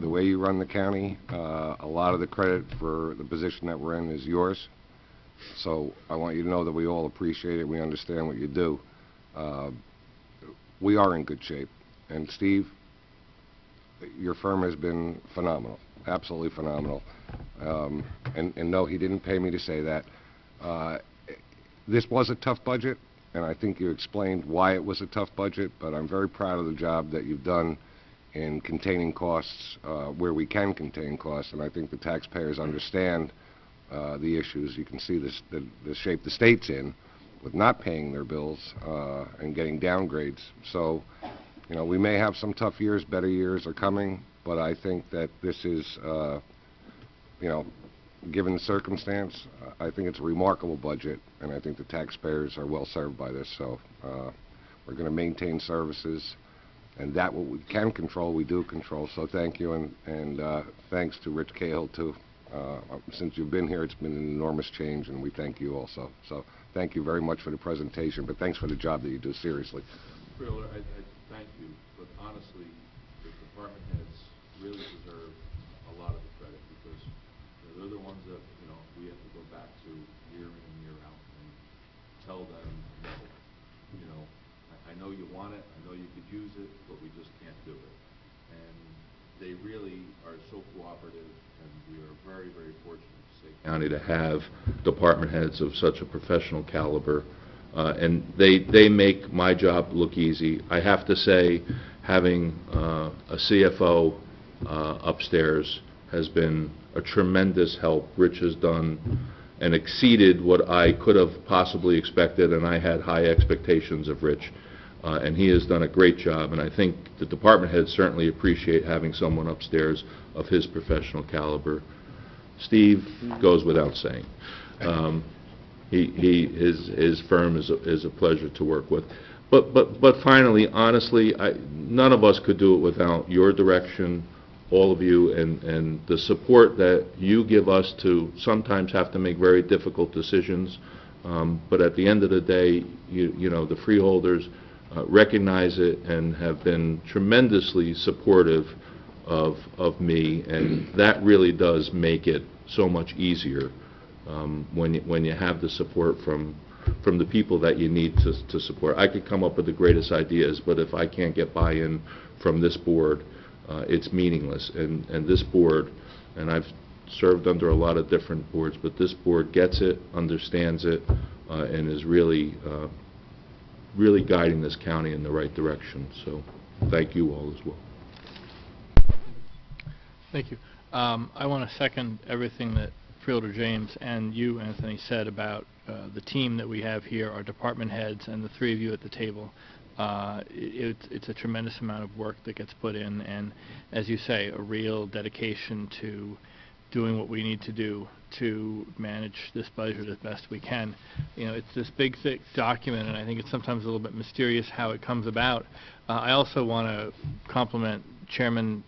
the way you run the county, a lot of the credit for the position that we're in is yours. So I want you to know that we all appreciate it. We understand what you do. We are in good shape. And Steve, your firm has been phenomenal, absolutely phenomenal. And no, he didn't pay me to say that. This was a tough budget, and I think you explained why it was a tough budget, but I'm very proud of the job that you've done in containing costs where we can contain costs, and I think the taxpayers understand the issues. You can see the shape the state's in with not paying their bills and getting downgrades. So, you know, we may have some tough years, better years are coming, but I think that this is, you know, given the circumstance, I think it's a remarkable budget, and I think the taxpayers are well served by this. So we're going to maintain services, and that what we can control, we do control. So thank you, and thanks to Rich Cahill, too. Since you've been here, it's been an enormous change, and we thank you also. So thank you very much for the presentation, but thanks for the job that you do, seriously. Freeholder, I thank you, but honestly, the department heads really deserve a lot of the credit, because they're the ones that, you know, we have to go back to year in and year out and tell them, no, you know, I know you want it, I know you could use it, but we just can't do it. And they really are so cooperative, and we are very, very fortunate in Passaic County to have department heads of such a professional caliber. And they make my job look easy. I have to say, having a CFO upstairs has been a tremendous help. Rich has done and exceeded what I could have possibly expected, and I had high expectations of Rich. And he has done a great job, and I think the department heads certainly appreciate having someone upstairs of his professional caliber. Steve goes without saying. His firm is a pleasure to work with. But finally, honestly, none of us could do it without your direction, all of you, and the support that you give us to sometimes have to make very difficult decisions. But at the end of the day, you know, the freeholders recognize it and have been tremendously supportive of me, and that really does make it so much easier when you have the support from the people that you need to support. I could come up with the greatest ideas, but if I can't get buy-in from this board, it's meaningless. And this board, and I've served under a lot of different boards, but this board gets it, understands it, and is really guiding this county in the right direction. So thank you all as well. Thank you. I want to second everything that Freeholder James and you, Anthony, said about the team that we have here, our department heads, and the three of you at the table. It's a tremendous amount of work that gets put in, and as you say, a real dedication to doing what we need to do to manage this budget as best we can. You know, it's this big, thick document, and I think it's sometimes a little bit mysterious how it comes about. I also want to compliment Chairman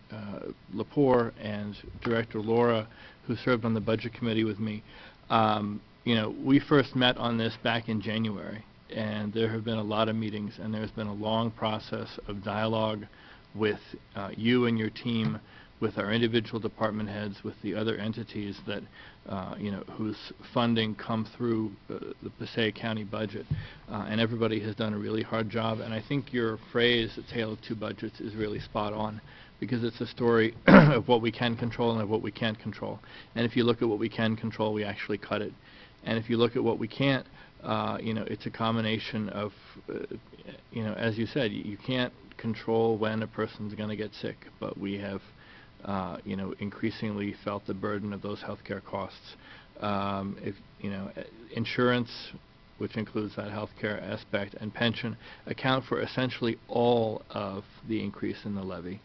Lepore and Director Laura, who served on the Budget Committee with me. You know, we first met on this back in January, and there have been a lot of meetings, and there's been a long process of dialogue with you and your team, with our individual department heads, with the other entities that, you know, whose funding come through the Passaic County budget. And everybody has done a really hard job. And I think your phrase, "A Tale of Two Budgets," is really spot on, because it's a story of what we can control and of what we can't control. And if you look at what we can control, we actually cut it. And if you look at what we can't, you know, it's a combination of, you know, as you said, you can't control when a person's going to get sick, but we have you know, increasingly felt the burden of those healthcare costs. If you know, insurance, which includes that healthcare aspect, and pension, account for essentially all of the increase in the levy.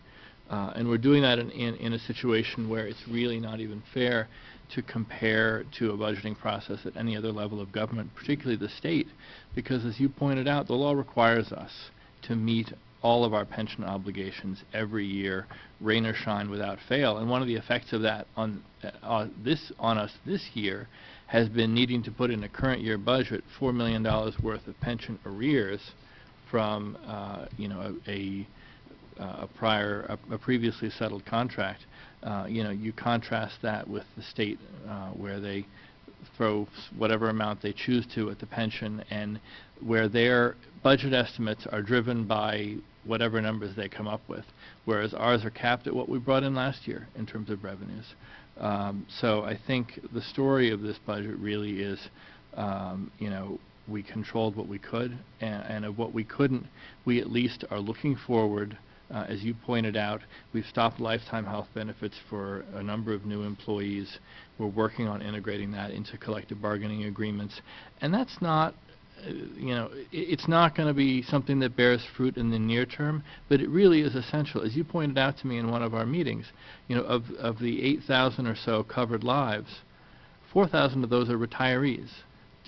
And we're doing that in a situation where it's really not even fair to compare to a budgeting process at any other level of government, particularly the state, because as you pointed out, the law requires us to meet all of our pension obligations every year, rain or shine, without fail. And one of the effects of that on us this year has been needing to put in a current year budget $4 million worth of pension arrears from you know, a previously settled contract. You know, you contrast that with the state where they throw whatever amount they choose to at the pension, and where their budget estimates are driven by whatever numbers they come up with, whereas ours are capped at what we brought in last year in terms of revenues. So I think the story of this budget really is, you know, we controlled what we could, and of what we couldn't, we at least are looking forward As you pointed out, we've stopped lifetime health benefits for a number of new employees. We're working on integrating that into collective bargaining agreements. And that's not, it's not going to be something that bears fruit in the near term, but it really is essential. As you pointed out to me in one of our meetings, of the 8,000 or so covered lives, 4,000 of those are retirees.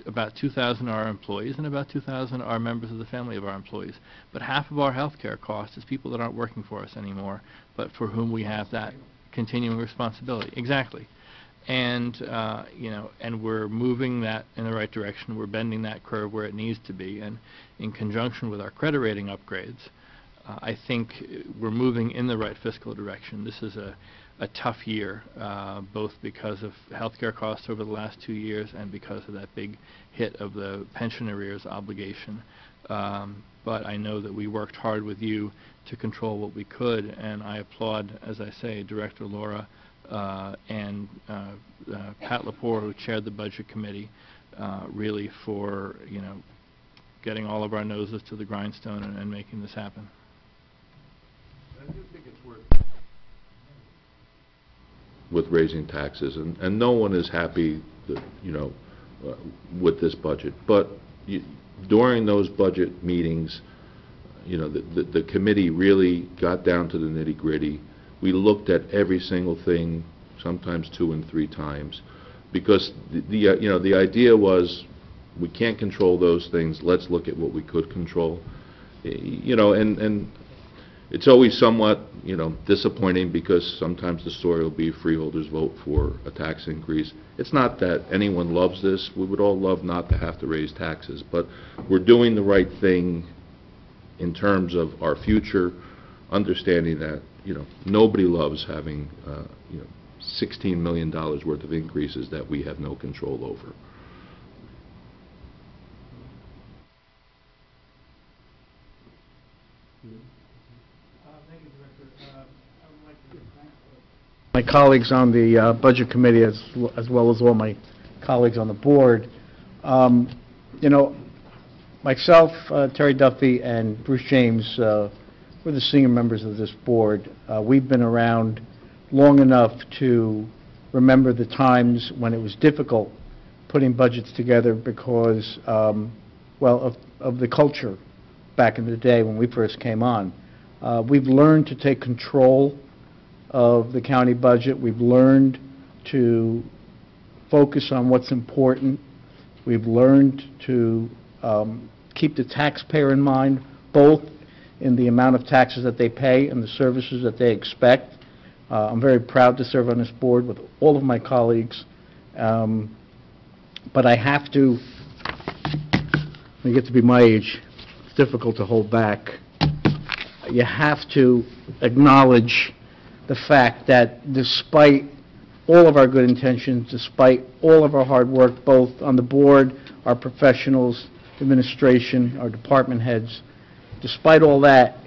About 2,000 are our employees, and about 2,000 are members of the family of our employees. But half of our health care cost is people that aren't working for us anymore, but for whom we have that continuing responsibility. Exactly. And, and we're moving that in the right direction. We're bending that curve where it needs to be. And in conjunction with our credit rating upgrades, I think we're moving in the right fiscal direction. This is a tough year, both because of healthcare costs over the last 2 years and because of that big hit of the pension arrears obligation. But I know that we worked hard with you to control what we could, and I applaud, as I say, Director Laura and Pat Lepore, who chaired the Budget Committee, really for getting all of our noses to the grindstone and making this happen. I do think it's worth with raising taxes, and no one is happy that, with this budget. But during those budget meetings, the committee really got down to the nitty-gritty. We looked at every single thing, sometimes 2 and 3 times, because the idea was we can't control those things. Let's look at what we could control. And it's always somewhat, disappointing because sometimes the story will be freeholders vote for a tax increase. It's not that anyone loves this. We would all love not to have to raise taxes, but we're doing the right thing in terms of our future, understanding that, nobody loves having, $16 million worth of increases that we have no control over. My colleagues on the Budget Committee, as well as all my colleagues on the board. Myself, Terry Duffy, and Bruce James, we're the senior members of this board. We've been around long enough to remember the times when it was difficult putting budgets together because, of the culture back in the day when we first came on. We've learned to take control of the county budget. We've learned to focus on what's important. We've learned to keep the taxpayer in mind, both in the amount of taxes that they pay and the services that they expect. I'm very proud to serve on this board with all of my colleagues. But I have to, when you get to be my age, it's difficult to hold back. You have to acknowledge the fact that despite all of our good intentions, despite all of our hard work, both on the board, our professionals, administration, our department heads, despite all that,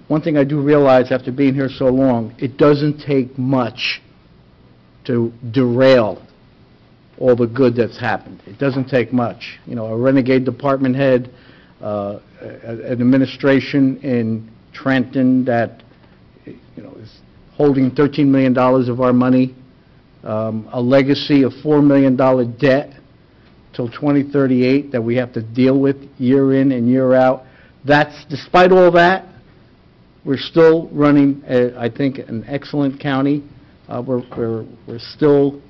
one thing I do realize after being here so long, it doesn't take much to derail all the good that's happened. It doesn't take much. A renegade department head, an administration in Trenton that is holding $13 million of our money, a legacy of $4 million debt till 2038 that we have to deal with year in and year out. Despite all that, we're still running, I think, an excellent county. We're still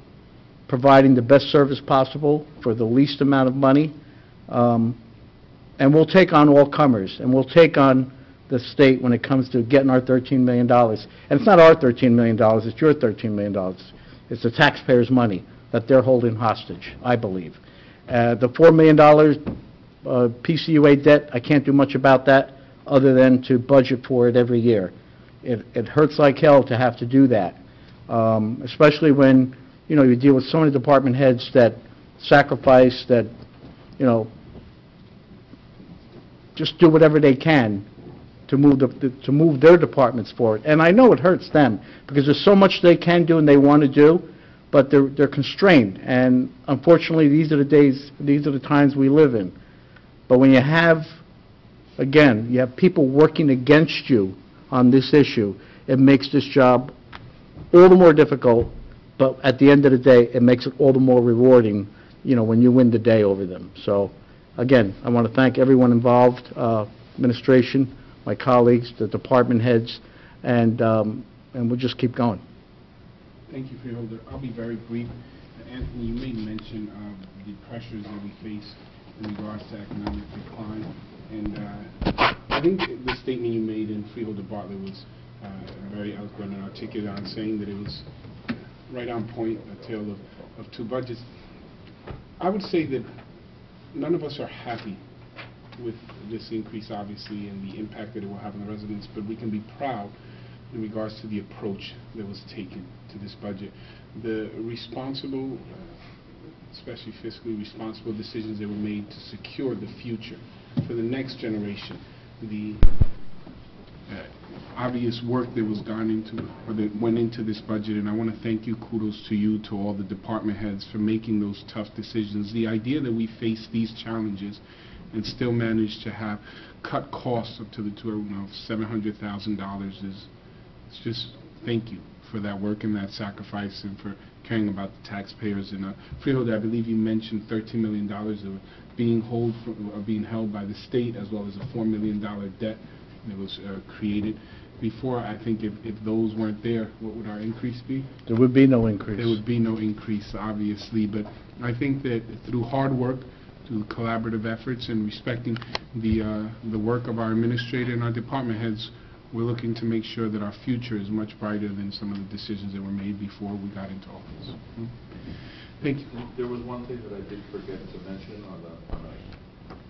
providing the best service possible for the least amount of money. And we'll take on all comers, and we'll take on the state when it comes to getting our $13 million. And it's not our $13 million, it's your $13 million. It's the taxpayers' money that they're holding hostage, I believe. The $4 million PCUA debt, I can't do much about that other than to budget for it every year. It hurts like hell to have to do that, especially when, you deal with so many department heads that sacrifice, that, just do whatever they can to move their departments forward. And I know it hurts them because there's so much they can do and they want to do, but they're constrained. And unfortunately, these are the times we live in. But when you have, again, you have people working against you on this issue, it makes this job all the more difficult, but at the end of the day, it makes it all the more rewarding, when you win the day over them. So, again, I want to thank everyone involved, administration, my colleagues, the department heads, and we'll just keep going. Thank you, Freeholder. I'll be very brief. Anthony, you made mention of the pressures that we face in regards to economic decline, and I think the statement you made in Freeholder Bartlett was very eloquent and articulate on saying that it was right on point, a tale of two budgets. I would say that none of us are happy with this increase, obviously, and the impact that it will have on the residents, but we can be proud in regards to the approach that was taken to this budget. The responsible, especially fiscally responsible decisions that were made to secure the future for the next generation, the obvious work that was gone into, or that went into this budget, and I want to thank you, kudos to you, to all the department heads for making those tough decisions. The idea that we face these challenges and still manage to have cut costs up to the tune of $700,000 is, it's just thank you for that work and that sacrifice and for caring about the taxpayers. And Freeholder, I believe you mentioned $13 million that being held by the state, as well as a $4 million debt that was created. Before, I think if those weren't there, what would our increase be? There would be no increase. There would be no increase, obviously, but I think that through hard work, through collaborative efforts, and respecting the work of our administrator and our department heads, we're looking to make sure that our future is much brighter than some of the decisions that were made before we got into office. Thank you. There was one thing that I did forget to mention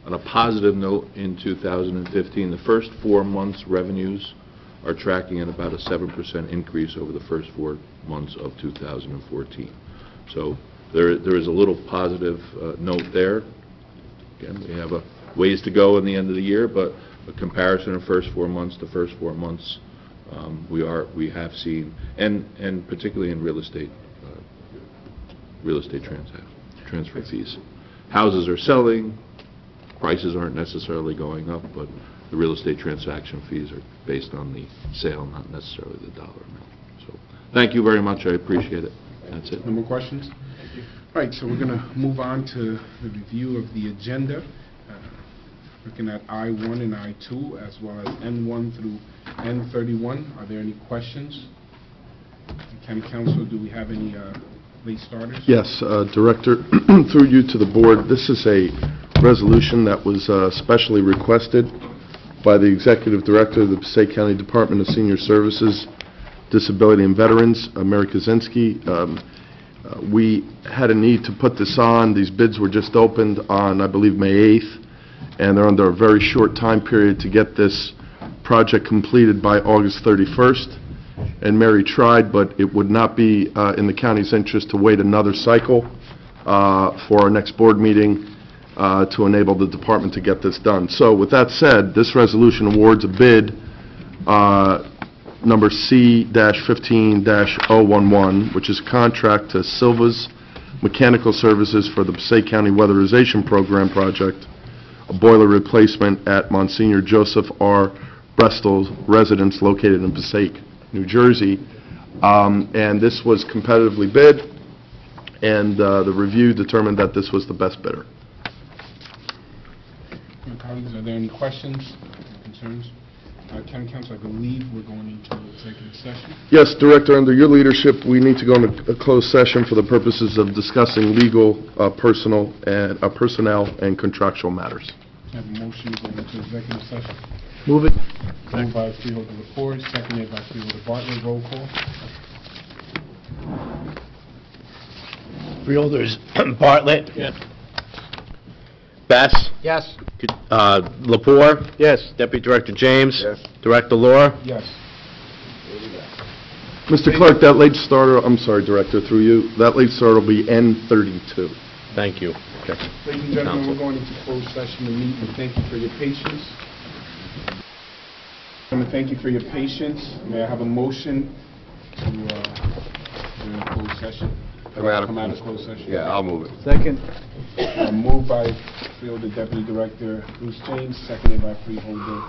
on a positive note in 2015. The first 4 months' revenues are tracking at about a 7% increase over the first 4 months of 2014. So there is a little positive note there. Again, we have a ways to go in the end of the year, but a comparison of first 4 months to first 4 months, we have seen, and particularly in real estate transfer fees. Houses are selling, prices aren't necessarily going up, but the real estate transaction fees are based on the sale, not necessarily the dollar amount. So, thank you very much. I appreciate it. That's it. No more questions? All right, so we're going to move on to the review of the agenda. Looking at I-1 and I-2, as well as N-1 through N-31. Are there any questions? County Council, do we have any late starters? Yes, Director, through you to the board, this is a resolution that was specially requested by the Executive Director of the Passaic County Department of Senior Services, Disability and Veterans, Mary Kaczynski. We had a need to put this on. These bids were just opened on, I believe, May 8th, and they're under a very short time period to get this project completed by August 31st. And Mary tried, but it would not be in the county's interest to wait another cycle for our next board meeting to enable the department to get this done. So with that said, this resolution awards a bid number C-15-011, which is a contract to Silva's Mechanical Services for the Passaic County Weatherization Program project, a boiler replacement at Monsignor Joseph R. Brestel's residence located in Passaic, New Jersey. And this was competitively bid, and the review determined that this was the best bidder. Colleagues, are there any questions or concerns? County Council, I believe we're going into executive session. Yes, Director, under your leadership, we need to go into a closed session for the purposes of discussing legal, personnel, and contractual matters. Have a motion to go into executive session. Move it. Moved by Freeholder LaForge, seconded by Freeholder Bartlett. Roll call. Freeholders Bartlett. Yes. Bess. Yes. Lepore. Yes. Deputy Director James. Yes. Director Laura. Yes. Mr. Clerk, that late starter, I'm sorry, Director, through you, that late starter will be N32. Thank you. Okay. Ladies and gentlemen, we're going into closed session to meet, and thank you for your patience. I want to thank you for your patience. May I have a motion to go into closed session? Come out of closed session. Yeah, I'll move it. Second. Moved by Freeholder Deputy Director Bruce James, seconded by Freeholder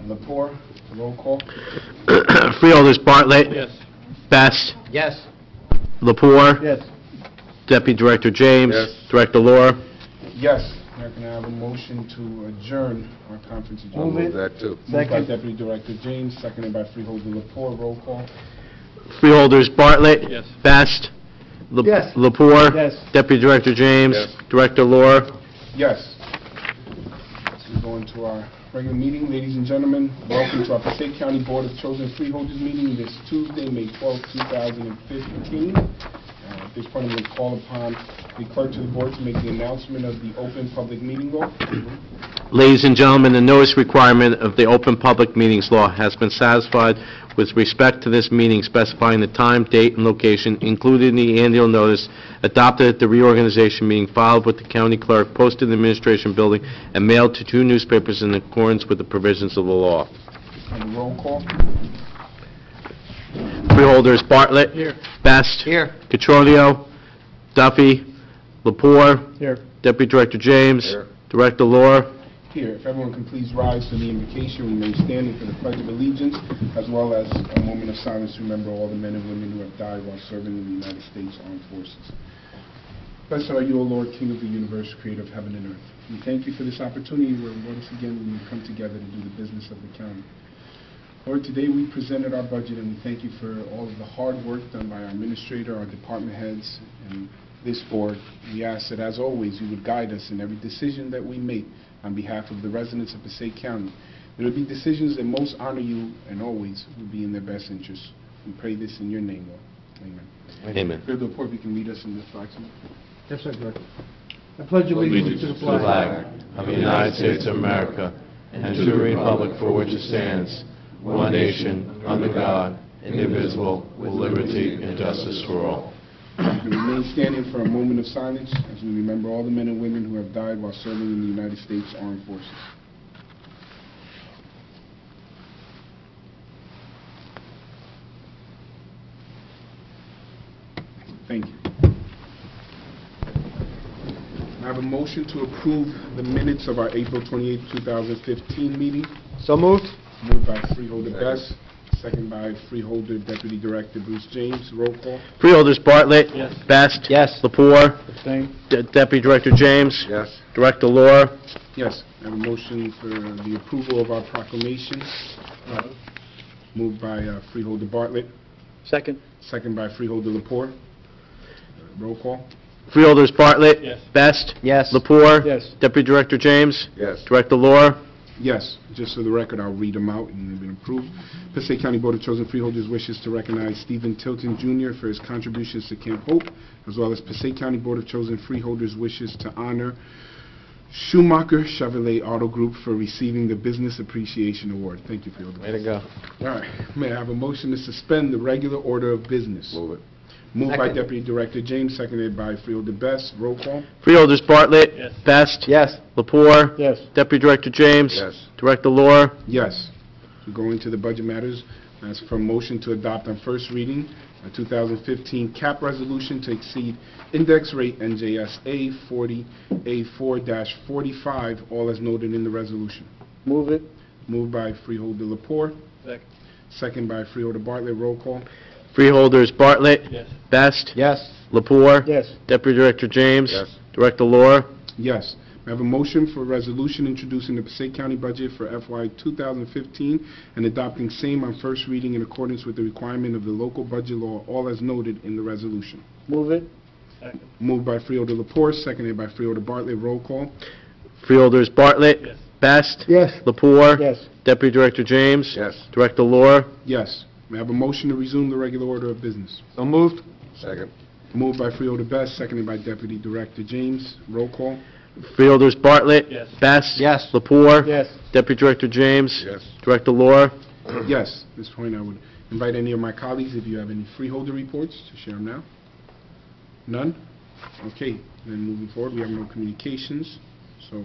Lepore, roll call. Freeholders Bartlett. Yes. Best. Yes. Lepore. Yes. Deputy Director James. Yes. Director Laura. Yes. Now can I have a motion to adjourn our conference I'll agenda? move that, too. Moved by Deputy Director James, seconded by Freeholder Lepore, roll call. Freeholders Bartlett. Yes. Best. Yes. Lepore. Yes. Deputy Director James. Yes. Director Laura. Yes. Let's go into our regular meeting. Ladies and gentlemen, welcome to our Passaic County Board of Chosen Freeholders meeting this Tuesday, May 12, 2015. At this point, I'm going to call upon the clerk to the board to make the announcement of the open public meeting law. Ladies and gentlemen, the notice requirement of the Open Public Meetings Law has been satisfied with respect to this meeting, specifying the time, date, and location included in the annual notice adopted at the reorganization meeting, filed with the county clerk, posted in the administration building, and mailed to 2 newspapers in accordance with the provisions of the law. On the roll call. Freeholders Bartlett. Here. Best. Here. Petronio. Duffy. Lepore. Here. Deputy Director James. Here. Director Laura. Here, if everyone can please rise for the invocation, remain standing for the Pledge of Allegiance, as well as a moment of silence to remember all the men and women who have died while serving in the United States Armed Forces. Blessed are you, O Lord, King of the universe, creator of heaven and earth. We thank you for this opportunity where once again we come together to do the business of the county. Lord, today we presented our budget, and we thank you for all of the hard work done by our administrator, our department heads, and this board. We ask that, as always, you would guide us in every decision that we make on behalf of the residents of Passaic County. There will be decisions that most honor you and always will be in their best interest. We pray this in your name, Lord. Amen. Amen. Further report, if you can lead us in the flag salute. Yes, sir, Director. I pledge allegiance to the flag of the United States of America and to the republic for which it stands, one nation, under God, indivisible, with liberty and justice for all. We remain standing for a moment of silence as we remember all the men and women who have died while serving in the United States Armed Forces. Thank you. I have a motion to approve the minutes of our April 28, 2015 meeting. So moved. Moved by Freeholder Best, second by Freeholder Deputy Director Bruce James. Roll call. Freeholders Bartlett. Yes. Best. Yes. Lepore. Abstain. Deputy Director James. Yes. Director Laura. Yes, I have a motion for the approval of our proclamations. Moved by Freeholder Bartlett, Second. second by Freeholder Lepore. Roll call. Freeholders Bartlett. Yes. Best. Yes. Lepore. Yes. Deputy Director James. Yes. Director Laura. Yes, just for the record, I'll read them out, and they've been approved. Passaic County Board of Chosen Freeholders wishes to recognize Stephen Tilton Jr. for his contributions to Camp Hope, as well as Passaic County Board of Chosen Freeholders wishes to honor Schumacher Chevrolet Auto Group for receiving the Business Appreciation Award. Thank you, Freeholder. Way to go. All right, may I have a motion to suspend the regular order of business? Move it. Moved by Second. Deputy Director James, seconded by Freeholder Best. Roll call. Freeholders Bartlett. Yes. Best. Yes. Lepore. Yes. Deputy Director James. Yes. Director Laura. Yes. We go into the budget matters. Ask for a motion to adopt on first reading a 2015 cap resolution to exceed index rate NJSA 40A4-45, all as noted in the resolution. Move it. Moved by Freeholder Lepore, Second. second by Freeholder Bartlett. Roll call. Freeholders Bartlett. Yes. Best. Yes. Lepore. Yes. Deputy Director James. Yes. Director Laura. Yes. We have a motion for a resolution introducing the Passaic County budget for FY 2015 and adopting same on first reading in accordance with the requirement of the local budget law, all as noted in the resolution. Move it. Second. Moved by Freeholder Lepore, seconded by Freeholder Bartlett. Roll call. Freeholders Bartlett. Yes. Best. Yes. Lepore. Yes. Deputy Director James. Yes. Director Laura. Yes. May I have a motion to resume the regular order of business? So moved. Second. Moved by Freeholder Best, seconded by Deputy Director James. Roll call. Freeholders Bartlett. Yes. Best. Yes. Lepore. Yes. Deputy Director James. Yes. Director Laura. Yes. At this point, I would invite any of my colleagues, if you have any freeholder reports, to share them now. None? Okay. Then moving forward, we have no communications. So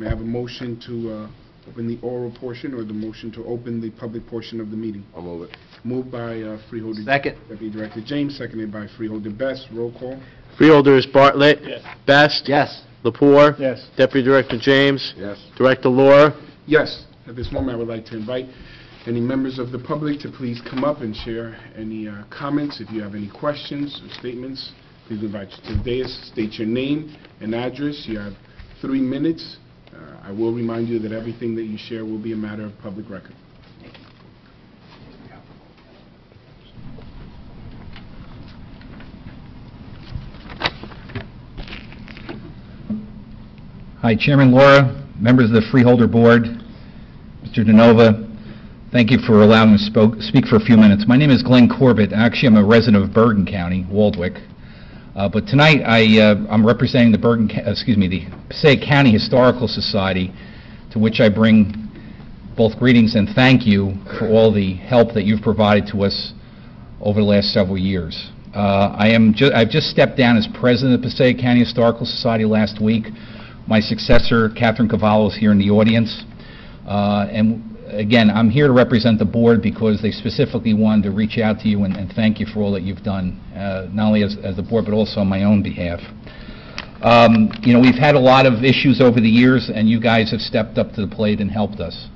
may I have a motion to open the oral portion, or the motion to open the public portion of the meeting? I'll move it. Moved by Freeholder Second. Deputy Director James, seconded by Freeholder Best. Roll call. Freeholders Bartlett. Yes. Best. Yes. Lepore. Yes. Deputy Director James. Yes. Director Laura. Yes. At this moment, I would like to invite any members of the public to please come up and share any comments. If you have any questions or statements, please invite you to the dais. State your name and address. You have 3 minutes. I will remind you that everything that you share will be a matter of public record. Hi, Chairman Laura, members of the Freeholder Board, Mr. DeNova, thank you for allowing me to speak for a few minutes. My name is Glenn Corbett. Actually, I'm a resident of Bergen County, Waldwick. But tonight, I'm representing the Passaic County Historical Society, to which I bring both greetings and thank you for all the help that you've provided to us over the last several years. I've just stepped down as president of the Passaic County Historical Society last week. My successor, Catherine Cavallo, is here in the audience. And again, I'm here to represent the board because they specifically wanted to reach out to you and thank you for all that you've done, not only as the board, but also on my own behalf. We've had a lot of issues over the years, and you guys have stepped up to the plate and helped us.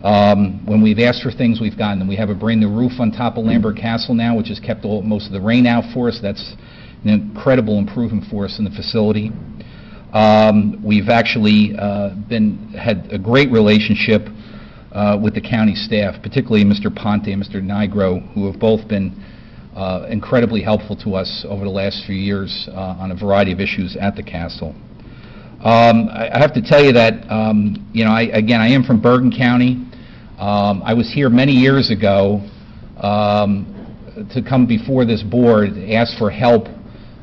When we've asked for things, we've gotten them. We have a brand new roof on top of Lambert Castle now, which has kept most of the rain out for us. That's an incredible improvement for us in the facility. We've actually had a great relationship with the county staff, particularly Mr. Ponte and Mr. Nigro, who have both been incredibly helpful to us over the last few years on a variety of issues at the castle. I have to tell you that, I am from Bergen County. I was here many years ago to come before this board, ask for help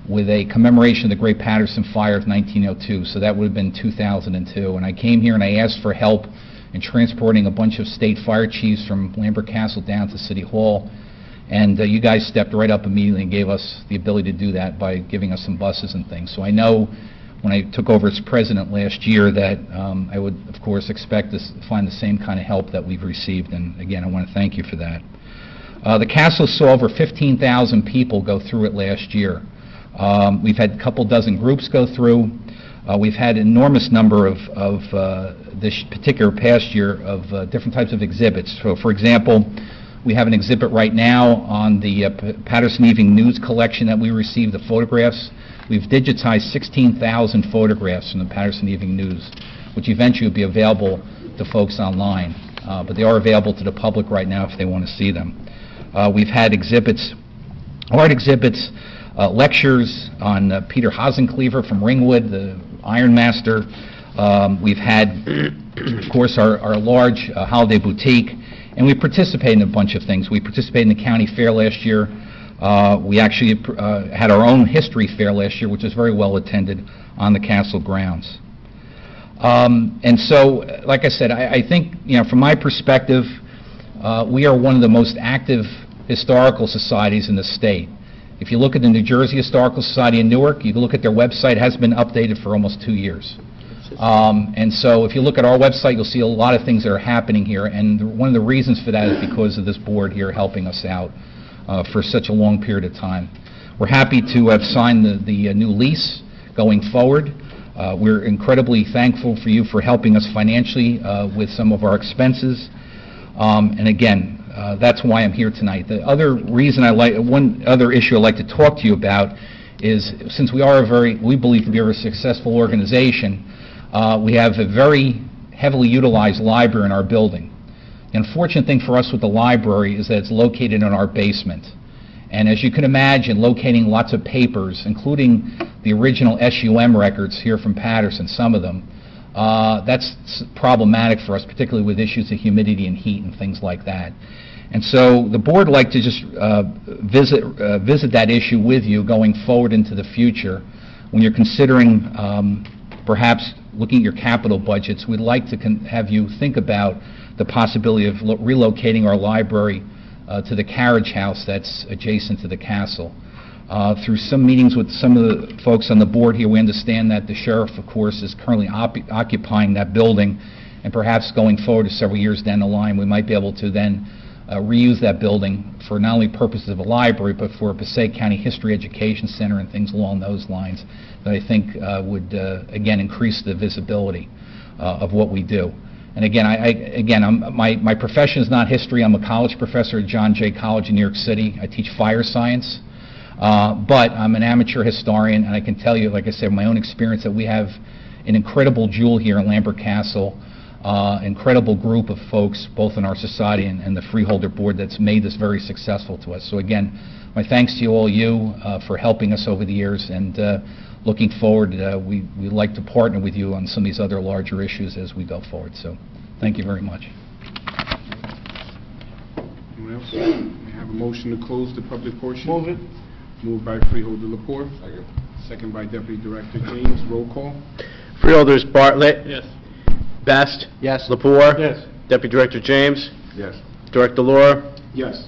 with a commemoration of the Great Patterson Fire of 1902, so that would have been 2002. And I came here and I asked for help in transporting a bunch of state fire chiefs from Lambert Castle down to City Hall. And you guys stepped right up immediately and gave us the ability to do that by giving us some buses and things. So I know when I took over as president last year that I would, of course, expect to find the same kind of help that we've received. And again, I want to thank you for that. The castle saw over 15,000 people go through it last year. We've had a couple dozen groups go through. We've had an enormous number of this particular past year of different types of exhibits. So, for example, we have an exhibit right now on the Patterson Evening News collection that we received, the photographs. We've digitized 16,000 photographs from the Patterson Evening News, which eventually will be available to folks online. But they are available to the public right now if they want to see them. We've had exhibits, art exhibits, lectures on Peter Hasencleaver from Ringwood, the Iron Master. We've had, of course, our large holiday boutique, and we participate in a bunch of things. We participated in the county fair last year. We actually had our own history fair last year, which was very well attended on the castle grounds. And so, like I said, I think, from my perspective, we are one of the most active historical societies in the state. If you look at the New Jersey Historical Society in Newark, you can look at their website. It has been updated for almost 2 years. And so if you look at our website, you'll see a lot of things that are happening here, and one of the reasons for that is because of this board here helping us out for such a long period of time. We're happy to have signed the new lease going forward. We're incredibly thankful for you for helping us financially with some of our expenses. And again, that's why I'm here tonight. The other reason one other issue I'd like to talk to you about is, since we believe to be a very successful organization, we have a very heavily utilized library in our building. The unfortunate thing for us with the library is that it's located in our basement. And as you can imagine, locating lots of papers, including the original SUM records here from Patterson, some of them, that's problematic for us, particularly with issues of humidity and heat and things like that. And so the board would like to just visit that issue with you going forward into the future. When you're considering perhaps looking at your capital budgets, we'd like to have you think about the possibility of relocating our library to the carriage house that's adjacent to the castle. Through some meetings with some of the folks on the board here, we understand that the sheriff, of course, is currently occupying that building, and perhaps going forward to several years down the line, we might be able to then reuse that building for not only purposes of a library, but for a Passaic County History Education Center and things along those lines that I think would, again, increase the visibility of what we do. And again, my profession is not history. I'm a college professor at John Jay College in New York City. I teach fire science. But I'm an amateur historian, and I can tell you, like I said, from my own experience, that we have an incredible jewel here in Lambert Castle, incredible group of folks, both in our society and the Freeholder Board, that's made this very successful to us. So again, my thanks to you for helping us over the years, and looking forward, we'd like to partner with you on some of these other larger issues as we go forward. So thank you very much. Anyone else? May I have a motion to close the public portion? Move it. Moved by Freeholder Lepore. Second by Deputy Director James. Roll call. Freeholders Bartlett. Yes. Best. Yes. Lepore. Yes. Deputy Director James. Yes. Director Laura. Yes.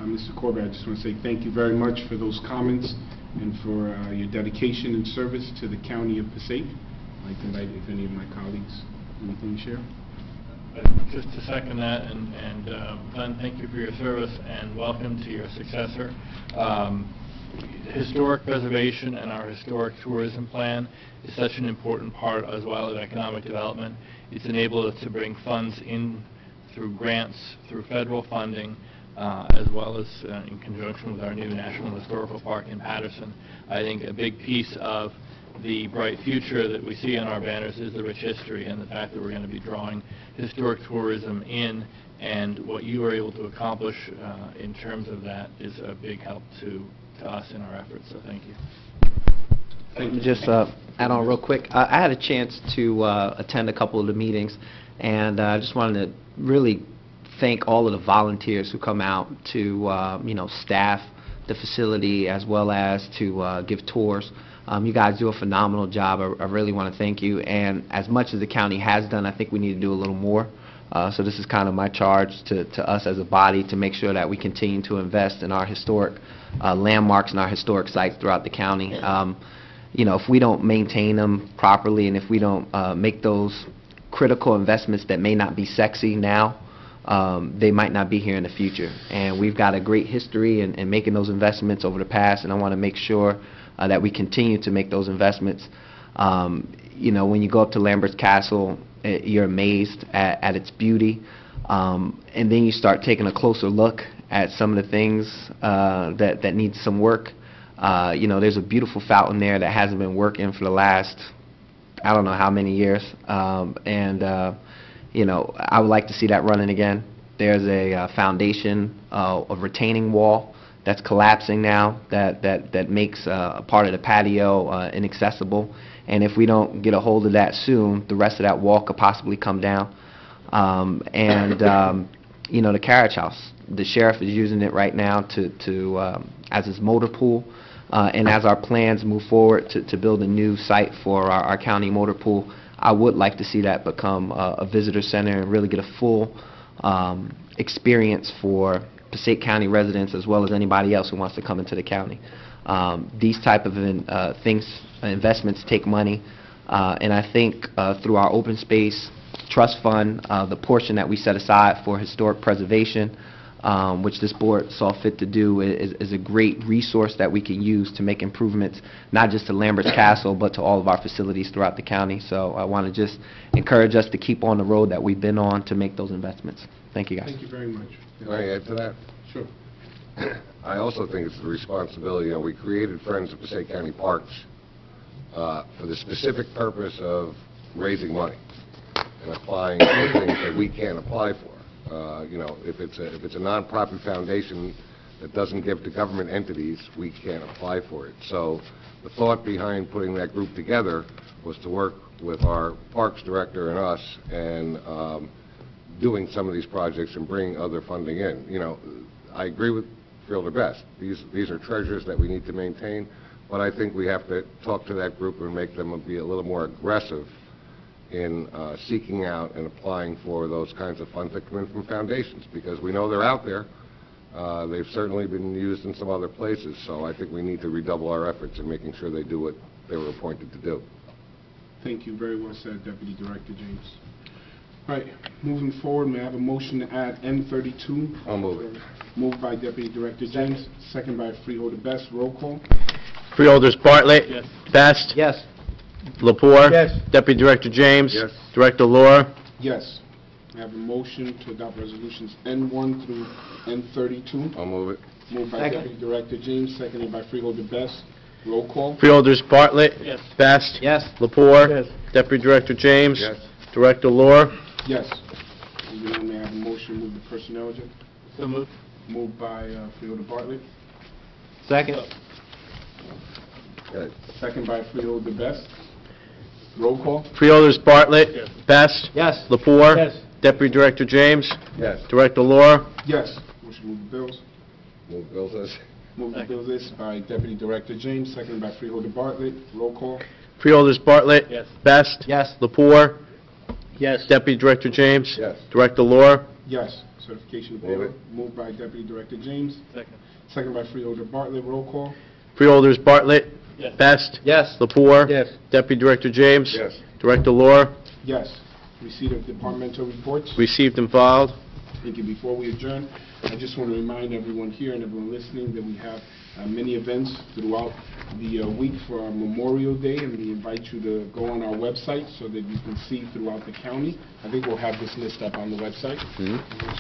Mr. Corbett, I just want to say thank you very much for those comments and for your dedication and service to the County of Passaic. I'd like to invite if any of my colleagues anything to share. Just to second that, and Glenn, thank you for your service and welcome to your successor. Historic preservation and our historic tourism plan is such an important part as well of economic development. It's enabled us to bring funds in through grants, through federal funding, as well as in conjunction with our new National Historical Park in Patterson. I think a big piece of the bright future that we see on our banners is the rich history and the fact that we're going to be drawing historic tourism in, and what you are able to accomplish in terms of that is a big help to us in our efforts, so thank you. Just add on real quick. I had a chance to attend a couple of the meetings, and I just wanted to really thank all of the volunteers who come out to staff the facility as well as to give tours. You guys do a phenomenal job. I really want to thank you. And as much as the county has done, I think we need to do a little more. So this is kind of my charge to us as a body to make sure that we continue to invest in our historic landmarks and our historic sites throughout the county. If we don't maintain them properly and if we don't make those critical investments that may not be sexy now, they might not be here in the future. And we've got a great history in making those investments over the past, and I want to make sure that we continue to make those investments. When you go up to Lambert's Castle, you're amazed at its beauty, and then you start taking a closer look at some of the things that need some work. There's a beautiful fountain there that hasn't been working for the last, I don't know how many years, I would like to see that running again. There's a foundation, a retaining wall that's collapsing now that makes a part of the patio inaccessible. And if we don't get a hold of that soon, the rest of that wall could possibly come down. The carriage house, the sheriff is using it right now as his motor pool. And as our plans move forward to build a new site for our county motor pool, I would like to see that become a visitor center and really get a full experience for Passaic County residents as well as anybody else who wants to come into the county. These type of investments take money, and I think through our open space trust fund, the portion that we set aside for historic preservation, which this board saw fit to do, is a great resource that we can use to make improvements, not just to Lambert's Castle, but to all of our facilities throughout the county. So I want to just encourage us to keep on the road that we've been on to make those investments. Thank you, guys. Thank you very much. Can I add to that? Sure. I also think it's the responsibility, we created Friends of Passaic County Parks for the specific purpose of raising money and applying for things that we can't apply for. If it's a non-profit foundation that doesn't give to government entities, we can't apply for it. So the thought behind putting that group together was to work with our parks director and us and doing some of these projects and bring other funding in. I agree with Fielder Best. These are treasures that we need to maintain, but I think we have to talk to that group and make them be a little more aggressive in seeking out and applying for those kinds of funds that come in from foundations, because we know they're out there. They've certainly been used in some other places, so I think we need to redouble our efforts in making sure they do what they were appointed to do. Thank you. Very well said, Deputy Director James. All right, moving forward, may I have a motion to add N32? I'll move it. Moved by Deputy Director James, second by Freeholder Best. Roll call. Freeholders Bartlett. Yes. Best. Yes. Lepore. Yes. Deputy Director James. Yes. Director Laura. Yes. May I have a motion to adopt resolutions N1 through N32? I'll move it. Moved by Second. Deputy Director James, seconded by Freeholder Best. Roll call. Freeholders Bartlett. Yes. Best. Yes. Lepore. Yes. Deputy Director James. Yes. Director Laura. Yes. Moving on, may I have a motion to move the personnel agenda? So moved. Moved by Freeholder Bartlett, Second. Good. second by Freeholder Best. Roll call. Freeholders Bartlett. Yes. Best. Yes. Lepore. Yes. Deputy Director James. Yes. Director Laura. Yes. Motion to move the bills. Move bills as, Move the bills this by Deputy Director James, seconded by Freeholder Bartlett. Roll call. Freeholders Bartlett. Yes. Best. Yes. Lepore. Yes. Deputy Director James. yes. Director Laura. Yes. Certification of Move order. it. Moved by Deputy Director James, Second. seconded by Freeholder Bartlett. Roll call. Freeholders Bartlett. Yes. Best. Yes. Lepore. Yes. Deputy Director James. Yes. Director Laura. Yes. Receipt of departmental reports. Received and filed. Thank you. Before we adjourn, I just want to remind everyone here and everyone listening that we have many events throughout the week for our Memorial Day, and we invite you to go on our website so that you can see throughout the county. I think we'll have this list up on the website.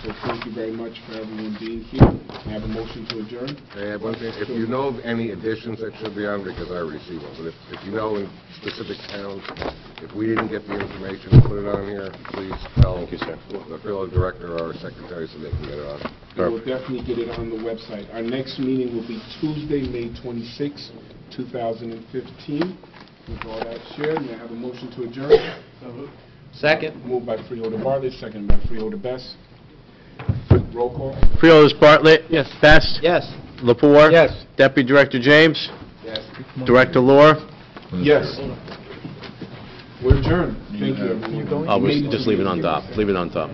So thank you very much for everyone being here. May I have a motion to adjourn? Hey, one thing, if you know of any additions that should be on, because I already see one, but if you know in specific towns, if we didn't get the information to put it on here, please tell the field director or our secretary so they can get it on. We will definitely get it on the website. Our next meeting will be Tuesday, May 26, 2015. With all that shared, may I have a motion to adjourn? So moved. Second. Moved by Freeholder Bartlett, seconded by Freeholder Best. Roll call. Freeholders Bartlett. Yes. Best. Yes. Lepore. Yes. Deputy Director James. Yes. Director Laura. Yes. We're adjourned. Thank you, everyone. Just leave it on top. Leave it on top.